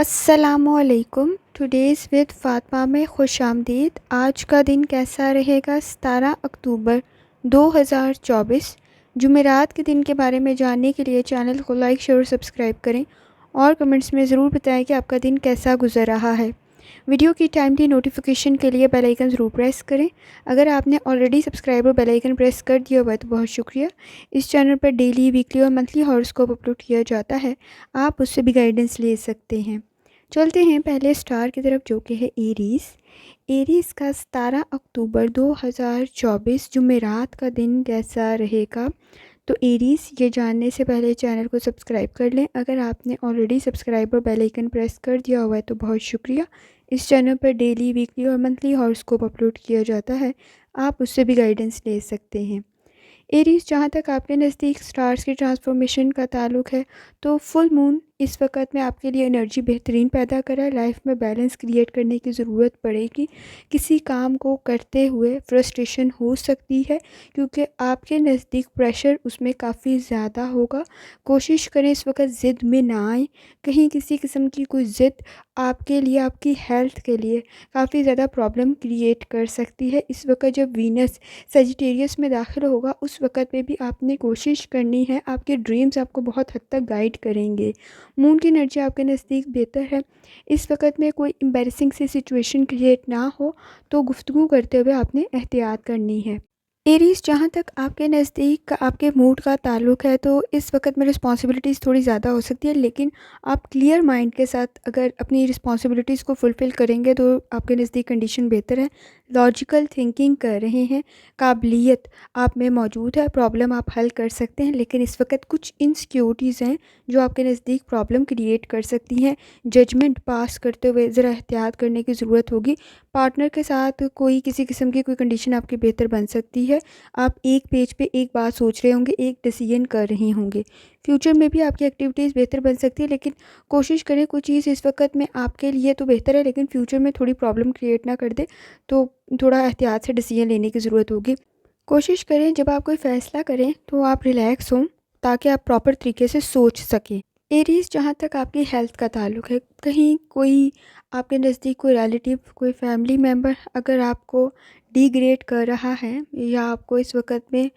अस्सलामुअलैकुम। Today's with Fatima में खुश आमदीद। आज का दिन कैसा रहेगा? 17 अक्टूबर 2024 जुमेरात के दिन के बारे में जानने के लिए चैनल को लाइक शेयर और सब्सक्राइब करें और कमेंट्स में ज़रूर बताएं कि आपका दिन कैसा गुजर रहा है। वीडियो की टाइमली नोटिफिकेशन के लिए बेल आइकन ज़रूर प्रेस करें। अगर आपने ऑलरेडी सब्सक्राइब और बेल आइकन प्रेस कर दिया हुआ है तो बहुत शुक्रिया। इस चैनल पर डेली, वीकली और मंथली हॉरोस्कोप अपलोड किया जाता है, आप उससे भी गाइडेंस ले सकते हैं। चलते हैं पहले स्टार की तरफ, जो कि है एरीज़। एरीज़ का 17 अक्टूबर 2024 जुमेरात का दिन कैसा रहेगा? तो एरीज़, ये जानने से पहले चैनल को सब्सक्राइब कर लें। अगर आपने ऑलरेडी सब्सक्राइब और बेल आइकन प्रेस कर दिया हुआ है तो बहुत शुक्रिया। इस चैनल पर डेली, वीकली और मंथली हॉरोस्कोप अपलोड किया जाता है, आप उससे भी गाइडेंस ले सकते हैं। एरीज़, जहाँ तक आपके नज़दीक स्टार्स की ट्रांसफॉर्मेशन का ताल्लुक है, तो फुल मून इस वक्त में आपके लिए एनर्जी बेहतरीन पैदा कर रहा है। लाइफ में बैलेंस क्रिएट करने की ज़रूरत पड़ेगी। किसी काम को करते हुए फ्रस्ट्रेशन हो सकती है क्योंकि आपके नज़दीक प्रेशर उसमें काफ़ी ज़्यादा होगा। कोशिश करें इस वक्त ज़िद में ना आए। कहीं किसी किस्म की कोई ज़िद आपके लिए, आपकी हेल्थ के लिए काफ़ी ज़्यादा प्रॉब्लम क्रिएट कर सकती है। इस वक्त जब वीनस सेजिटेरियस में दाखिल होगा उस वक़्त पे भी आपने कोशिश करनी है। आपके ड्रीम्स आपको बहुत हद तक गाइड करेंगे। मून की एनर्जी आपके नज़दीक बेहतर है। इस वक़्त में कोई एम्बैरेसिंग सी सिचुएशन क्रिएट ना हो तो गुफ्तगू करते हुए आपने एहतियात करनी है। एरीज़, जहाँ तक आपके नज़दीक आपके मूड का ताल्लुक है, तो इस वक्त में रिस्पॉन्सिबिलिटीज़ थोड़ी ज़्यादा हो सकती है, लेकिन आप क्लियर माइंड के साथ अगर अपनी रिस्पॉन्सिबिलिटीज़ को फुलफ़िल करेंगे तो आपके नज़दीक कंडीशन बेहतर है। लॉजिकल थिंकिंग कर रहे हैं, काबिलियत आप में मौजूद है, प्रॉब्लम आप हल कर सकते हैं, लेकिन इस वक्त कुछ इनसिक्योरिटीज़ हैं जो आपके नज़दीक प्रॉब्लम क्रिएट कर सकती हैं। जजमेंट पास करते हुए ज़रा एहतियात करने की ज़रूरत होगी। पार्टनर के साथ कोई किसी किस्म की कोई कंडीशन आपकी बेहतर बन सकती है। आप एक पेज पे एक बात सोच रहे होंगे, एक डिसीजन कर रहे होंगे। फ्यूचर में भी आपकी एक्टिविटीज़ बेहतर बन सकती है, लेकिन कोशिश करें कोई चीज़ इस वक्त में आपके लिए तो बेहतर है लेकिन फ्यूचर में थोड़ी प्रॉब्लम क्रिएट ना कर दे, तो थोड़ा एहतियात से डिसीजन लेने की ज़रूरत होगी। कोशिश करें जब आप कोई फ़ैसला करें तो आप रिलैक्स हों ताकि आप प्रॉपर तरीके से सोच सकें। एरीज़, जहाँ तक आपकी हेल्थ का ताल्लुक है, कहीं कोई आपके नज़दीक कोई रिलेटिव, कोई फैमिली मेम्बर अगर आपको डिग्रेड कर रहा है या आपको इस वक्त में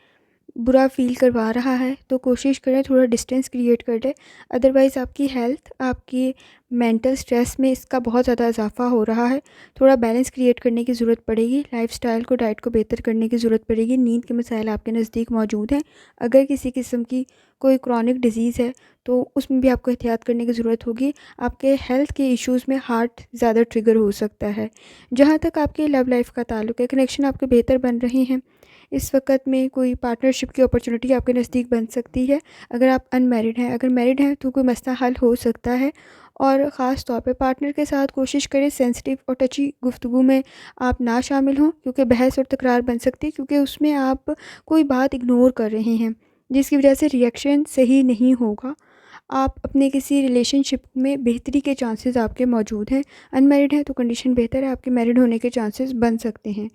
बुरा फ़ील करवा रहा है तो कोशिश करें थोड़ा डिस्टेंस क्रिएट कर लें। अदरवाइज़ आपकी हेल्थ, आपकी मेंटल स्ट्रेस में इसका बहुत ज़्यादा इजाफा हो रहा है। थोड़ा बैलेंस क्रिएट करने की ज़रूरत पड़ेगी। लाइफ़स्टाइल को, डाइट को बेहतर करने की ज़रूरत पड़ेगी। नींद के मसाइल आपके नज़दीक मौजूद हैं। अगर किसी किस्म की कोई क्रॉनिक डिजीज़ है तो उसमें भी आपको एहतियात करने की ज़रूरत होगी। आपके हेल्थ के इश्यूज़ में हार्ट ज़्यादा ट्रिगर हो सकता है। जहाँ तक आपके लव लाइफ का ताल्लुक है, कनेक्शन आपके बेहतर बन रहे हैं। इस वक्त में कोई पार्टनरशिप की अपॉर्चुनिटी आपके नज़दीक बन सकती है। अगर आप अनमैरिड हैं, अगर मैरिड हैं तो कोई मसला हल हो सकता है। और ख़ास तौर पे पार्टनर के साथ कोशिश करें सेंसिटिव और टची गुफ्तगू में आप ना शामिल हों, क्योंकि बहस और तकरार बन सकती है, क्योंकि उसमें आप कोई बात इग्नोर कर रहे हैं जिसकी वजह से रिएक्शन सही नहीं होगा। आप अपने किसी रिलेशनशिप में बेहतरी के चांसेस आपके मौजूद हैं। अनमैरिड हैं तो कंडीशन बेहतर है, आपके मैरिड होने के चांसेस बन सकते हैं।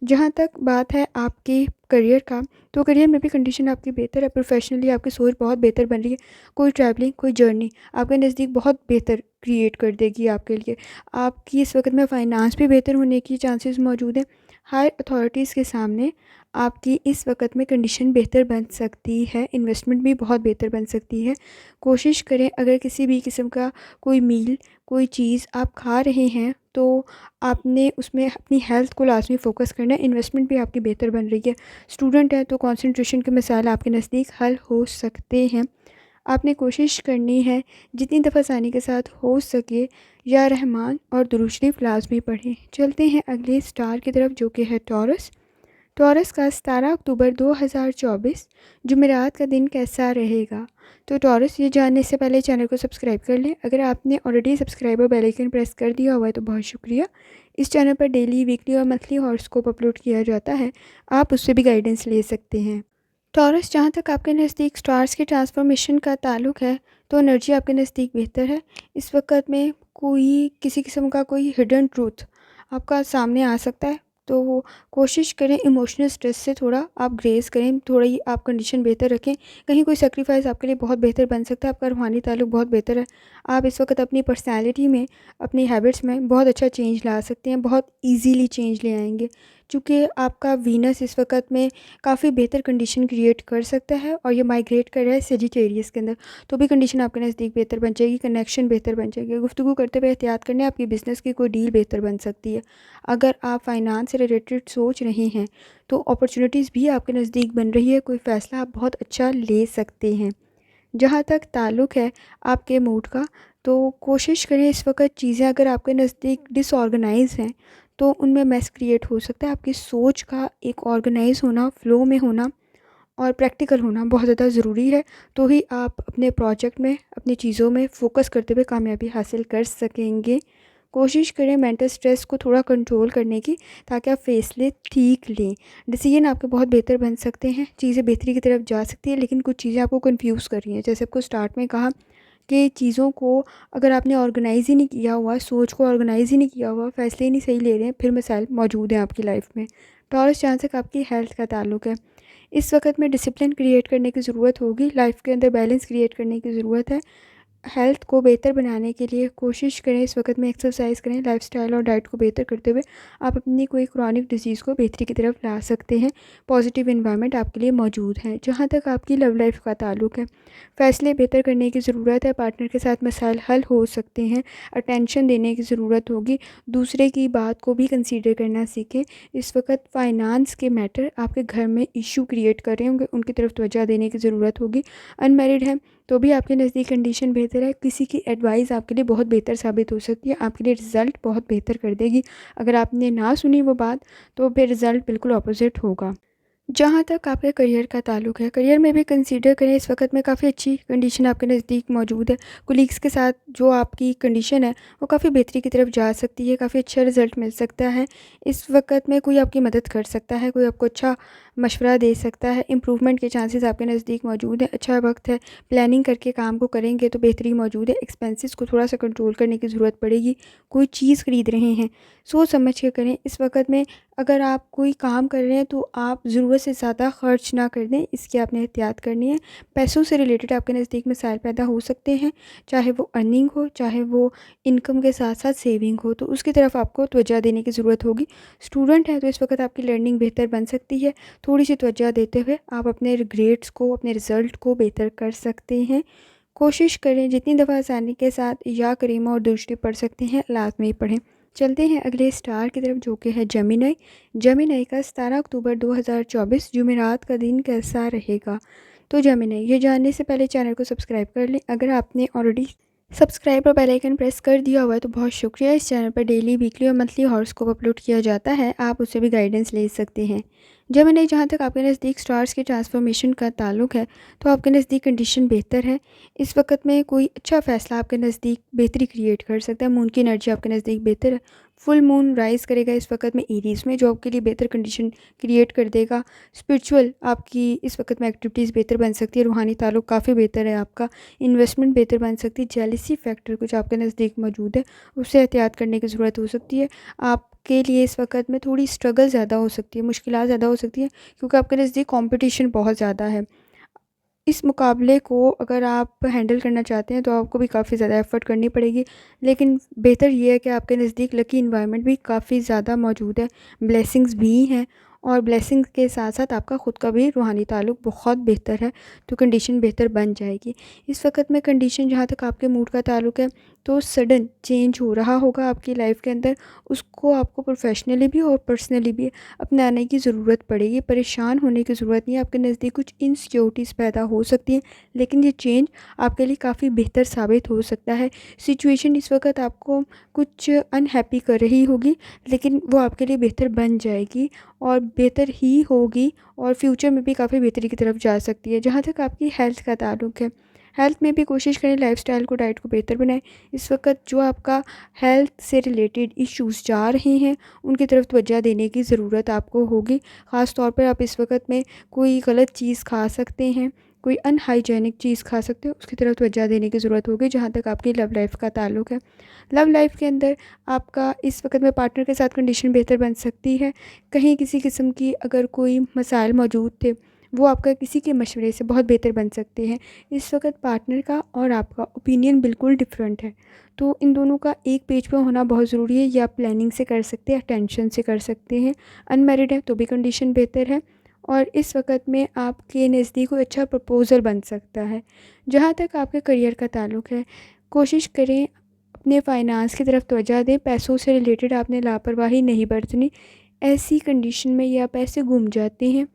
जहाँ तक बात है आपके करियर का, तो करियर में भी कंडीशन आपकी बेहतर है। प्रोफेशनली आपकी सोच बहुत बेहतर बन रही है। कोई ट्रैवलिंग, कोई जर्नी आपके नज़दीक बहुत बेहतर क्रिएट कर देगी आपके लिए। आपकी इस वक्त में फ़ाइनेंस भी बेहतर होने की चांसेस मौजूद हैं। हायर अथॉरिटीज़ के सामने आपकी इस वक्त में कंडीशन बेहतर बन सकती है। इन्वेस्टमेंट भी बहुत बेहतर बन सकती है। कोशिश करें अगर किसी भी किस्म का कोई मील, कोई चीज़ आप खा रहे हैं तो आपने उसमें अपनी हेल्थ को लाजमी फ़ोकस करना है। इन्वेस्टमेंट भी आपकी बेहतर बन रही है। स्टूडेंट है तो कंसंट्रेशन के मसाइल आपके नज़दीक हल हो सकते हैं। आपने कोशिश करनी है जितनी दफ़ा आसानी के साथ हो सके या रहमान और दुरूद शरीफ लाजमी पढ़ें। चलते हैं अगले स्टार की तरफ, जो कि है टॉरस। टॉरस का 17 अक्टूबर 2024 जुमेरात का दिन कैसा रहेगा? तो टॉरस, ये जानने से पहले चैनल को सब्सक्राइब कर लें। अगर आपने ऑलरेडी सब्सक्राइब और बेल आइकन प्रेस कर दिया हुआ है तो बहुत शुक्रिया। इस चैनल पर डेली, वीकली और मंथली हॉरोस्कोप अपलोड किया जाता है, आप उससे भी गाइडेंस ले सकते हैं। टॉरस, जहाँ तक आपके नज़दीक स्टार्स की ट्रांसफॉर्मेशन का ताल्लुक है, तो एनर्जी आपके नज़दीक बेहतर है। इस वक्त में कोई किसी किस्म का कोई हिडन ट्रूथ आपका सामने आ सकता है। तो कोशिश करें इमोशनल स्ट्रेस से थोड़ा आप ग्रेस करें, थोड़ी आप कंडीशन बेहतर रखें। कहीं कोई सैक्रिफ़ाइस आपके लिए बहुत बेहतर बन सकता है, आपका रूहानी ताल्लुक बहुत बेहतर है। आप इस वक़्त अपनी पर्सनैलिटी में, अपनी हैबिट्स में बहुत अच्छा चेंज ला सकते हैं, बहुत ईज़िली चेंज ले आएँगे। चूँकि आपका वीनस इस वक़्त में काफ़ी बेहतर कंडीशन क्रिएट कर सकता है और ये माइग्रेट कर रहा है सेजिटेरियस के अंदर, तो भी कंडीशन आपके नज़दीक बेहतर बन जाएगी, कनेक्शन बेहतर बन जाएगी। गुफ्तगू करते हुए एहतियात करने, आपकी बिज़नेस की कोई डील बेहतर बन सकती है। अगर आप फाइनेंस से रिलेटेड सोच रहे हैं, तो अपॉर्चुनिटीज़ भी आपके नज़दीक बन रही है, कोई फ़ैसला आप बहुत अच्छा ले सकते हैं। जहाँ तक ताल्लुक़ है आपके मूड का, तो कोशिश करें इस वक़्त चीज़ें अगर आपके नज़दीक डिसऑर्गेनाइज़ हैं, तो उनमें मेस क्रिएट हो सकता है। आपकी सोच का एक ऑर्गेनाइज़ होना, फ़्लो में होना और प्रैक्टिकल होना बहुत ज़्यादा ज़रूरी है, तो ही आप अपने प्रोजेक्ट में, अपनी चीज़ों में फ़ोकस करते हुए कामयाबी हासिल कर सकेंगे। कोशिश करें मेंटल स्ट्रेस को थोड़ा कंट्रोल करने की, ताकि आप फ़ैसले ठीक लें। डिसीजन आपके बहुत बेहतर बन सकते हैं, चीज़ें बेहतरी की तरफ जा सकती हैं, लेकिन कुछ चीज़ें आपको कन्फ्यूज़ कर रही हैं। जैसे आपको स्टार्ट में कहा कि चीज़ों को अगर आपने ऑर्गेनाइज़ ही नहीं किया हुआ, सोच को ऑर्गेनाइज़ ही नहीं किया हुआ, फ़ैसले ही नहीं सही ले रहे हैं, फिर मसाइल मौजूद हैं आपकी लाइफ़ में। टॉरस जहाँ तक आपकी हेल्थ का ताल्लुक है, इस वक़्त में डिसिप्लिन क्रिएट करने की ज़रूरत होगी, लाइफ़ के अंदर बैलेंस क्रिएट करने की ज़रूरत है। हेल्थ को बेहतर बनाने के लिए कोशिश करें इस वक़्त में एक्सरसाइज़ करें, लाइफ़स्टाइल और डाइट को बेहतर करते हुए आप अपनी कोई क्रॉनिक डिसीज़ को बेहतरी की तरफ ला सकते हैं। पॉजिटिव एनवायरनमेंट आपके लिए मौजूद है। जहाँ तक आपकी लव लाइफ़ का ताल्लुक है, फ़ैसले बेहतर करने की ज़रूरत है, पार्टनर के साथ मसाइल हल हो सकते हैं, अटेंशन देने की ज़रूरत होगी, दूसरे की बात को भी कंसीडर करना सीखें। इस वक़्त फ़ाइनेंस के मैटर आपके घर में इश्यू क्रिएट कर रहे होंगे, उनकी तरफ तवज्जो देने की ज़रूरत होगी। अनमैरिड हैं तो भी आपके नज़दीक कंडीशन बेहतर है, किसी की एडवाइस आपके लिए बहुत बेहतर साबित हो सकती है, आपके लिए रिज़ल्ट बहुत बेहतर कर देगी। अगर आपने ना सुनी वो बात, तो फिर रिज़ल्ट बिल्कुल अपोज़िट होगा। जहाँ तक आपके करियर का ताल्लुक है, करियर में भी कंसीडर करें, इस वक़्त में काफ़ी अच्छी कंडीशन आपके नज़दीक मौजूद है। कोलीग्स के साथ जो आपकी कंडीशन है, वो काफ़ी बेहतरी की तरफ जा सकती है, काफ़ी अच्छा रिज़ल्ट मिल सकता है। इस वक़्त में कोई आपकी मदद कर सकता है, कोई आपको अच्छा मशवरा दे सकता है, इम्प्रूवमेंट के चांसेस आपके नज़दीक मौजूद है। अच्छा वक़्त है, प्लानिंग करके काम को करेंगे तो बेहतरी मौजूद है। एक्सपेंसेस को थोड़ा-सा कंट्रोल करने की ज़रूरत पड़ेगी। कोई चीज़ खरीद रहे हैं, सोच समझ के करें। इस वक़्त में अगर आप कोई काम कर रहे हैं, तो आप ज़रूरत से ज़्यादा खर्च ना कर दें, इसकी आपने एहतियात करनी है। पैसों से रिलेटेड आपके नज़दीक मसाइल पैदा हो सकते हैं, चाहे वो अर्निंग हो, चाहे वो इनकम के साथ-साथ सेविंग हो, तो उसकी तरफ आपको तवज्जो देने की ज़रूरत होगी। स्टूडेंट हैं, तो इस वक़्त आपकी लर्निंग बेहतर बन सकती है। थोड़ी-सी तवज्जो देते हुए आप अपने ग्रेड्स को, अपने रिज़ल्ट को बेहतर कर सकते हैं। कोशिश करें जितनी दफ़ा आसानी के साथ या करीमा और दुरूद शरीफ पढ़ सकते हैं, लाज़मी पढ़ें। चलते हैं अगले स्टार की तरफ, जो कि है जेमिनी। जेमिनी का 17 अक्टूबर 2024 जुमेरात का दिन कैसा रहेगा? तो जेमिनी, ये जानने से पहले चैनल को सब्सक्राइब कर लें। अगर आपने ऑलरेडी सब्सक्राइब और बेल आइकन प्रेस कर दिया हुआ है तो बहुत शुक्रिया। इस चैनल पर डेली, वीकली और मंथली हॉरोस्कोप अपलोड किया जाता है, आप उससे भी गाइडेंस ले सकते हैं। जेमिनी, जहाँ तक आपके नज़दीक स्टार्स की ट्रांसफॉर्मेशन का ताल्लुक है, तो आपके नज़दीक कंडीशन बेहतर है। इस वक्त में कोई अच्छा फ़ैसला आपके नज़दीक बेहतरी क्रिएट कर सकता है। मून की एनर्जी आपके नज़दीक बेहतर है। फुल मून राइज़ करेगा इस वक्त में एरीज़ में, जो आपके लिए बेहतर कंडीशन क्रिएट कर देगा। स्पिरिचुअल आपकी इस वक्त में एक्टिविटीज़ बेहतर बन सकती है। रूहानी ताल्लुक काफ़ी बेहतर है आपका। इन्वेस्टमेंट बेहतर बन सकती है। जेलसी फैक्टर कुछ आपके नज़दीक मौजूद है, उससे एहतियात करने की ज़रूरत हो सकती है। आपके लिए इस वक्त में थोड़ी स्ट्रगल ज़्यादा हो सकती है, मुश्किलात ज़्यादा हो सकती है, क्योंकि आपके नज़दीक कंपटीशन बहुत ज़्यादा है। इस मुकाबले को अगर आप हैंडल करना चाहते हैं, तो आपको भी काफ़ी ज़्यादा एफ़र्ट करनी पड़ेगी। लेकिन बेहतर ये है कि आपके नज़दीक लकी एनवायरनमेंट भी काफ़ी ज़्यादा मौजूद है, ब्लेसिंग्स भी हैं, और ब्लेसिंग्स के साथ-साथ आपका ख़ुद का भी रूहानी ताल्लुक बहुत बेहतर है, तो कंडीशन बेहतर बन जाएगी। इस वक़्त में कंडीशन जहाँ तक आपके मूड का ताल्लुक है, तो सडन चेंज हो रहा होगा आपकी लाइफ़ के अंदर, उसको आपको प्रोफ़ेशनली भी और पर्सनली भी अपनाने की ज़रूरत पड़ेगी। परेशान होने की ज़रूरत नहीं है। आपके नज़दीक कुछ इनसिक्योरिटीज़ पैदा हो सकती हैं, लेकिन ये चेंज आपके लिए काफ़ी बेहतर साबित हो सकता है। सिचुएशन इस वक़्त आपको कुछ अनहैप्पी कर रही होगी, लेकिन वो आपके लिए बेहतर बन जाएगी और बेहतर ही होगी, और फ्यूचर में भी काफ़ी बेहतरी की तरफ जा सकती है। जहाँ तक आपकी हेल्थ का ताल्लुक है, हेल्थ में भी कोशिश करें लाइफ़स्टाइल को, डाइट को बेहतर बनाएं। इस वक्त जो आपका हेल्थ से रिलेटेड इश्यूज़ जा रहे हैं, उनकी तरफ तवज्जो देने की ज़रूरत आपको होगी। ख़ास तौर पर आप इस वक्त में कोई गलत चीज़ खा सकते हैं, कोई अनहाइजेनिक चीज़ खा सकते हो, उसकी तरफ तवज्जो देने की ज़रूरत होगी। जहाँ तक आपकी लव लाइफ़ का ताल्लुक़ है, लव लाइफ़ के अंदर आपका इस वक्त में पार्टनर के साथ कंडीशन बेहतर बन सकती है। कहीं किसी किस्म की अगर कोई मसाइल मौजूद थे, वो आपका किसी के मशवरे से बहुत बेहतर बन सकते हैं। इस वक्त पार्टनर का और आपका ओपिनियन बिल्कुल डिफरेंट है, तो इन दोनों का एक पेज पे होना बहुत ज़रूरी है। ये आप प्लानिंग से कर सकते हैं, टेंशन से कर सकते हैं। अनमैरिड है तो भी कंडीशन बेहतर है, और इस वक्त में आपके नज़दीक कोई अच्छा प्रपोज़ल बन सकता है। जहाँ तक आपके करियर का ताल्लुक़ है, कोशिश करें अपने फ़ाइनेंस की तरफ तवज्जो दें। पैसों से रिलेटेड आपने लापरवाही नहीं बरतनी। ऐसी कंडीशन में या पैसे गुम जाते हैं,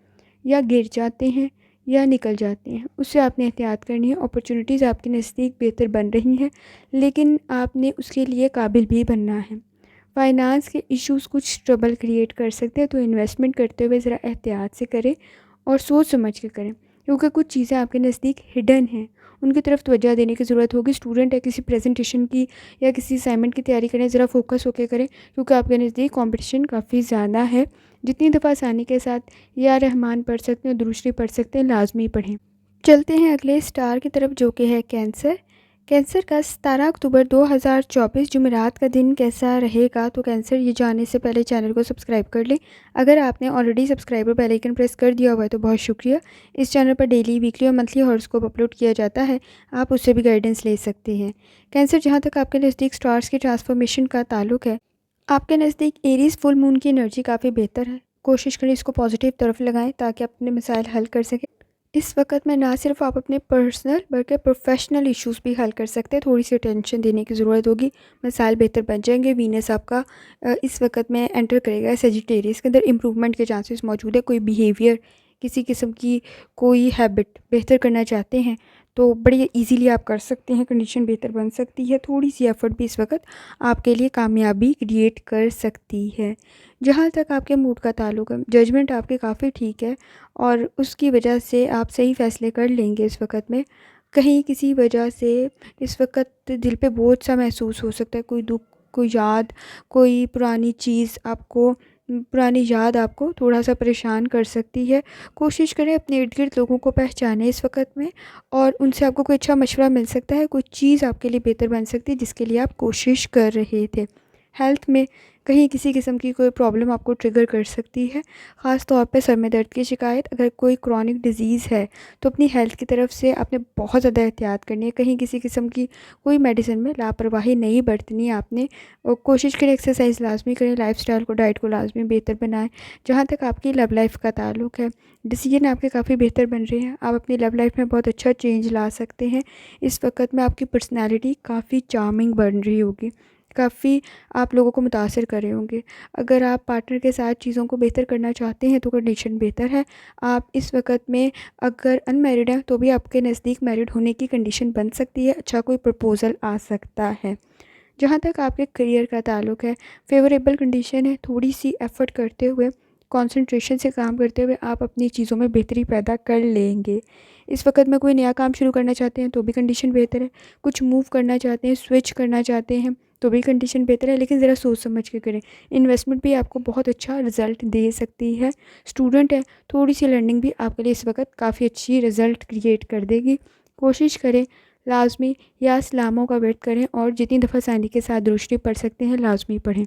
या गिर जाते हैं, या निकल जाते हैं, उससे आपने एहतियात करनी है। अपॉर्चुनिटीज़ आपके नज़दीक बेहतर बन रही हैं, लेकिन आपने उसके लिए काबिल भी बनना है। फ़ाइनेंस के इश्यूज़ कुछ ट्रबल क्रिएट कर सकते हैं, तो इन्वेस्टमेंट करते हुए ज़रा एहतियात से करें और सोच समझ के करें, क्योंकि कुछ चीज़ें आपके नज़दीक हिडन हैं, उनकी तरफ तवज्जो देने की ज़रूरत होगी। स्टूडेंट है, किसी प्रेजेंटेशन की या किसी असाइनमेंट की तैयारी करें, ज़रा फोकस होकर करें, क्योंकि आपके नज़दीक कंपटीशन काफ़ी ज़्यादा है। जितनी दफ़ा आसानी के साथ या रहमान पढ़ सकते हैं, दूसरी पढ़ सकते हैं, लाजमी पढ़ें। चलते हैं अगले स्टार की तरफ, जो कि है कैंसर। कैंसर का 17 अक्टूबर 2024 जुमेरात का दिन कैसा रहेगा? तो कैंसर, ये जानने से पहले चैनल को सब्सक्राइब कर लें। अगर आपने already subscriber bell icon press कर दिया हुआ है तो बहुत शुक्रिया। इस चैनल पर डेली, वीकली और मंथली हॉरोस्कोप अपलोड किया जाता है, आप उससे भी गाइडेंस ले सकते हैं। कैंसर, जहाँ तक आपके नज़दीक स्टार्स की ट्रांसफॉर्मेशन का ताल्लुक़ है, आपके नज़दीक एरीज़ फुल मून की एनर्जी काफ़ी बेहतर है। कोशिश करें इसको पॉजिटिव तरफ लगाएं ताकि अपने मसाइल हल कर सकें। इस वक्त में ना सिर्फ आप अपने पर्सनल बल्कि प्रोफेशनल इश्यूज़ भी हल कर सकते हैं। थोड़ी सी टेंशन देने की ज़रूरत होगी, मसाइल बेहतर बन जाएंगे। वीनस आपका इस वक्त में एंटर करेगा सेजिटेरियस के अंदर, इम्प्रूवमेंट के चांसेस मौजूद है। कोई बिहेवियर, किसी किस्म की कोई हैबिट बेहतर करना चाहते हैं तो बड़ी इजीली आप कर सकते हैं, कंडीशन बेहतर बन सकती है। थोड़ी सी एफर्ट भी इस वक्त आपके लिए कामयाबी क्रिएट कर सकती है। जहाँ तक आपके मूड का ताल्लुक़ है, जजमेंट आपके काफ़ी ठीक है और उसकी वजह से आप सही फ़ैसले कर लेंगे। इस वक्त में कहीं किसी वजह से इस वक्त दिल पे बोझ सा महसूस हो सकता है, कोई दुःख, कोई याद, कोई पुरानी चीज़ आपको, पुरानी याद आपको थोड़ा-सा परेशान कर सकती है। कोशिश करें अपने इर्द-गिर्द लोगों को पहचानें इस वक़्त में, और उनसे आपको कोई अच्छा मशवरा मिल सकता है, कोई चीज़ आपके लिए बेहतर बन सकती है जिसके लिए आप कोशिश कर रहे थे। हेल्थ में कहीं किसी किस्म की कोई प्रॉब्लम आपको ट्रिगर कर सकती है, ख़ास तौर पे सर में दर्द की शिकायत। अगर कोई क्रॉनिक डिज़ीज़ है तो अपनी हेल्थ की तरफ से आपने बहुत ज़्यादा एहतियात करनी है। कहीं किसी किस्म की कोई मेडिसिन में लापरवाही नहीं बरतनी है आपने, और कोशिश करें एक्सरसाइज लाजमी करें, लाइफ़स्टाइल को, डाइट को लाजमी बेहतर बनाएं। जहाँ तक आपकी लव लाइफ़ का ताल्लुक़ है, डिसीजन आपके काफ़ी बेहतर बन रहे हैं, आप अपनी लव लाइफ में बहुत अच्छा चेंज ला सकते हैं। इस वक्त में आपकी पर्सनैलिटी काफ़ी चार्मिंग बन रही होगी, काफ़ी आप लोगों को मुतासर कर रहे होंगे। अगर आप पार्टनर के साथ चीज़ों को बेहतर करना चाहते हैं तो कंडीशन बेहतर है। आप इस वक्त में अगर अनमैरिड हैं तो भी आपके नज़दीक मैरिड होने की कंडीशन बन सकती है, अच्छा कोई प्रपोज़ल आ सकता है। जहाँ तक आपके करियर का ताल्लुक़ है, फेवरेबल कंडीशन है। थोड़ी सी एफ़र्ट करते हुए, कंसंट्रेशन से काम करते हुए आप अपनी चीज़ों में बेहतरी पैदा कर लेंगे। इस वक्त में कोई नया काम शुरू करना चाहते हैं तो भी कंडीशन बेहतर है। कुछ मूव करना चाहते हैं, स्विच करना चाहते हैं तो भी कंडीशन बेहतर है, लेकिन ज़रा सोच समझ के करें। इन्वेस्टमेंट भी आपको बहुत अच्छा रिज़ल्ट दे सकती है। स्टूडेंट है, थोड़ी सी लर्निंग भी आपके लिए इस वक्त काफ़ी अच्छी रिज़ल्ट क्रिएट कर देगी। कोशिश करें लाजमी या सलामों का वेट करें, और जितनी दफ़ा आसानी के साथ दुरुस्ती पढ़ सकते हैं लाजमी पढ़ें।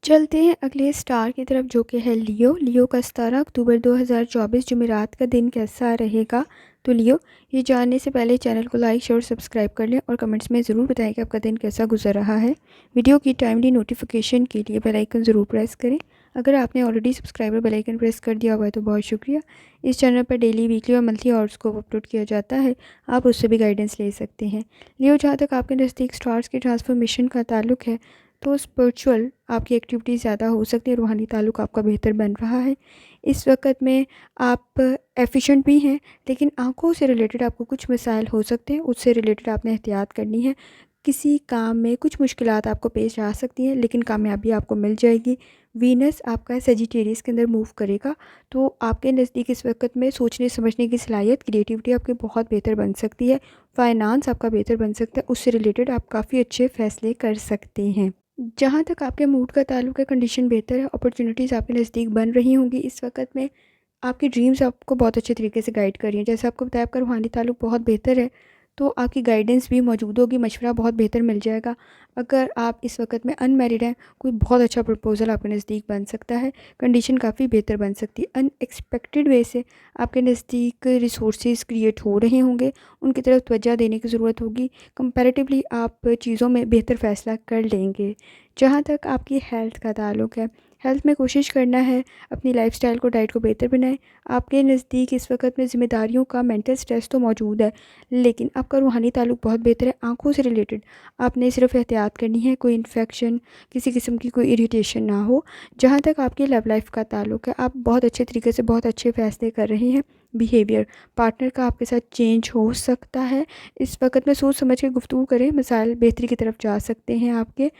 चलते हैं अगले स्टार की तरफ, जो कि है लियो। लियो का 17 अक्टूबर 2024 जुमेरात का दिन कैसा रहेगा? तो लियो, ये जानने से पहले चैनल को लाइक, शेयर और सब्सक्राइब कर लें, और कमेंट्स में ज़रूर बताएं कि आपका दिन कैसा गुजर रहा है। वीडियो की टाइमली नोटिफिकेशन के लिए बेल आइकन ज़रूर प्रेस करें। अगर आपने already subscriber bell icon press कर दिया हुआ है तो बहुत शुक्रिया। इस चैनल पर डेली, वीकली और मंथली हॉरोस्कोप अपलोड किया जाता है, आप उससे भी गाइडेंस ले सकते हैं। लियो, जहाँ तक आपके नज़दीक स्टार्स की ट्रांसफॉर्मेशन का ताल्लुक़ है, तो स्पिरिचुअल आपकी एक्टिविटी ज़्यादा हो सकती है, रूहानी ताल्लुक़ आपका बेहतर बन रहा है। इस वक्त में आप एफिशिएंट भी हैं, लेकिन आँखों से रिलेटेड आपको कुछ मसाइल हो सकते हैं, उससे रिलेटेड आपने एहतियात करनी है। किसी काम में कुछ मुश्किलात आपको पेश आ सकती हैं, लेकिन कामयाबी आपको मिल जाएगी। वीनस आपका सेजिटेरियस के अंदर मूव करेगा, तो आपके नज़दीक इस वक्त में सोचने समझने की सलाहियत, क्रिएटिविटी आपकी बहुत बेहतर बन सकती है। फाइनेंस आपका बेहतर बन सकता है, उससे रिलेटेड आप काफ़ी अच्छे फ़ैसले कर सकते हैं। जहाँ तक आपके मूड का ताल्लुक़ है, कंडीशन बेहतर है। अपॉर्चुनिटीज़ आपके नज़दीक बन रही होंगी। इस वक्त में आपकी ड्रीम्स आपको बहुत अच्छे तरीके से गाइड कर रही हैं। जैसे आपको बताया आपका रूहानी ताल्लुक बहुत बेहतर है, तो आपकी गाइडेंस भी मौजूद होगी, मशवरा बहुत बेहतर मिल जाएगा। अगर आप इस वक्त में अनमैरिड हैं, कोई बहुत अच्छा प्रपोज़ल आपके नज़दीक बन सकता है, कंडीशन काफ़ी बेहतर बन सकती है। अनएक्सपेक्टेड वे से आपके नज़दीक रिसोर्सेज क्रिएट हो रहे होंगे, उनकी तरफ तवज्जो देने की ज़रूरत होगी। कंपैरेटिवली आप चीज़ों में बेहतर फ़ैसला कर लेंगे। जहाँ तक आपकी हेल्थ का ताल्लुक है, हेल्थ में कोशिश करना है अपनी लाइफ़स्टाइल को, डाइट को बेहतर बनाएं। आपके नज़दीक इस वक्त में ज़िम्मेदारियों का मेंटल स्ट्रेस तो मौजूद है, लेकिन आपका रूहानी ताल्लुक बहुत बेहतर है। आँखों से रिलेटेड आपने सिर्फ एहतियात करनी है, कोई इन्फेक्शन, किसी किस्म की कोई इरिटेशन ना हो। जहाँ तक आपकी लव लाइफ का ताल्लुक है, आप बहुत अच्छे तरीके से बहुत अच्छे फ़ैसले कर रहे हैं। बिहेवियर पार्टनर का आपके साथ चेंज हो सकता है। इस वक्त में सोच समझ के गुफ्तगू करें, मसाइल बेहतरी की तरफ जा सकते हैं आपके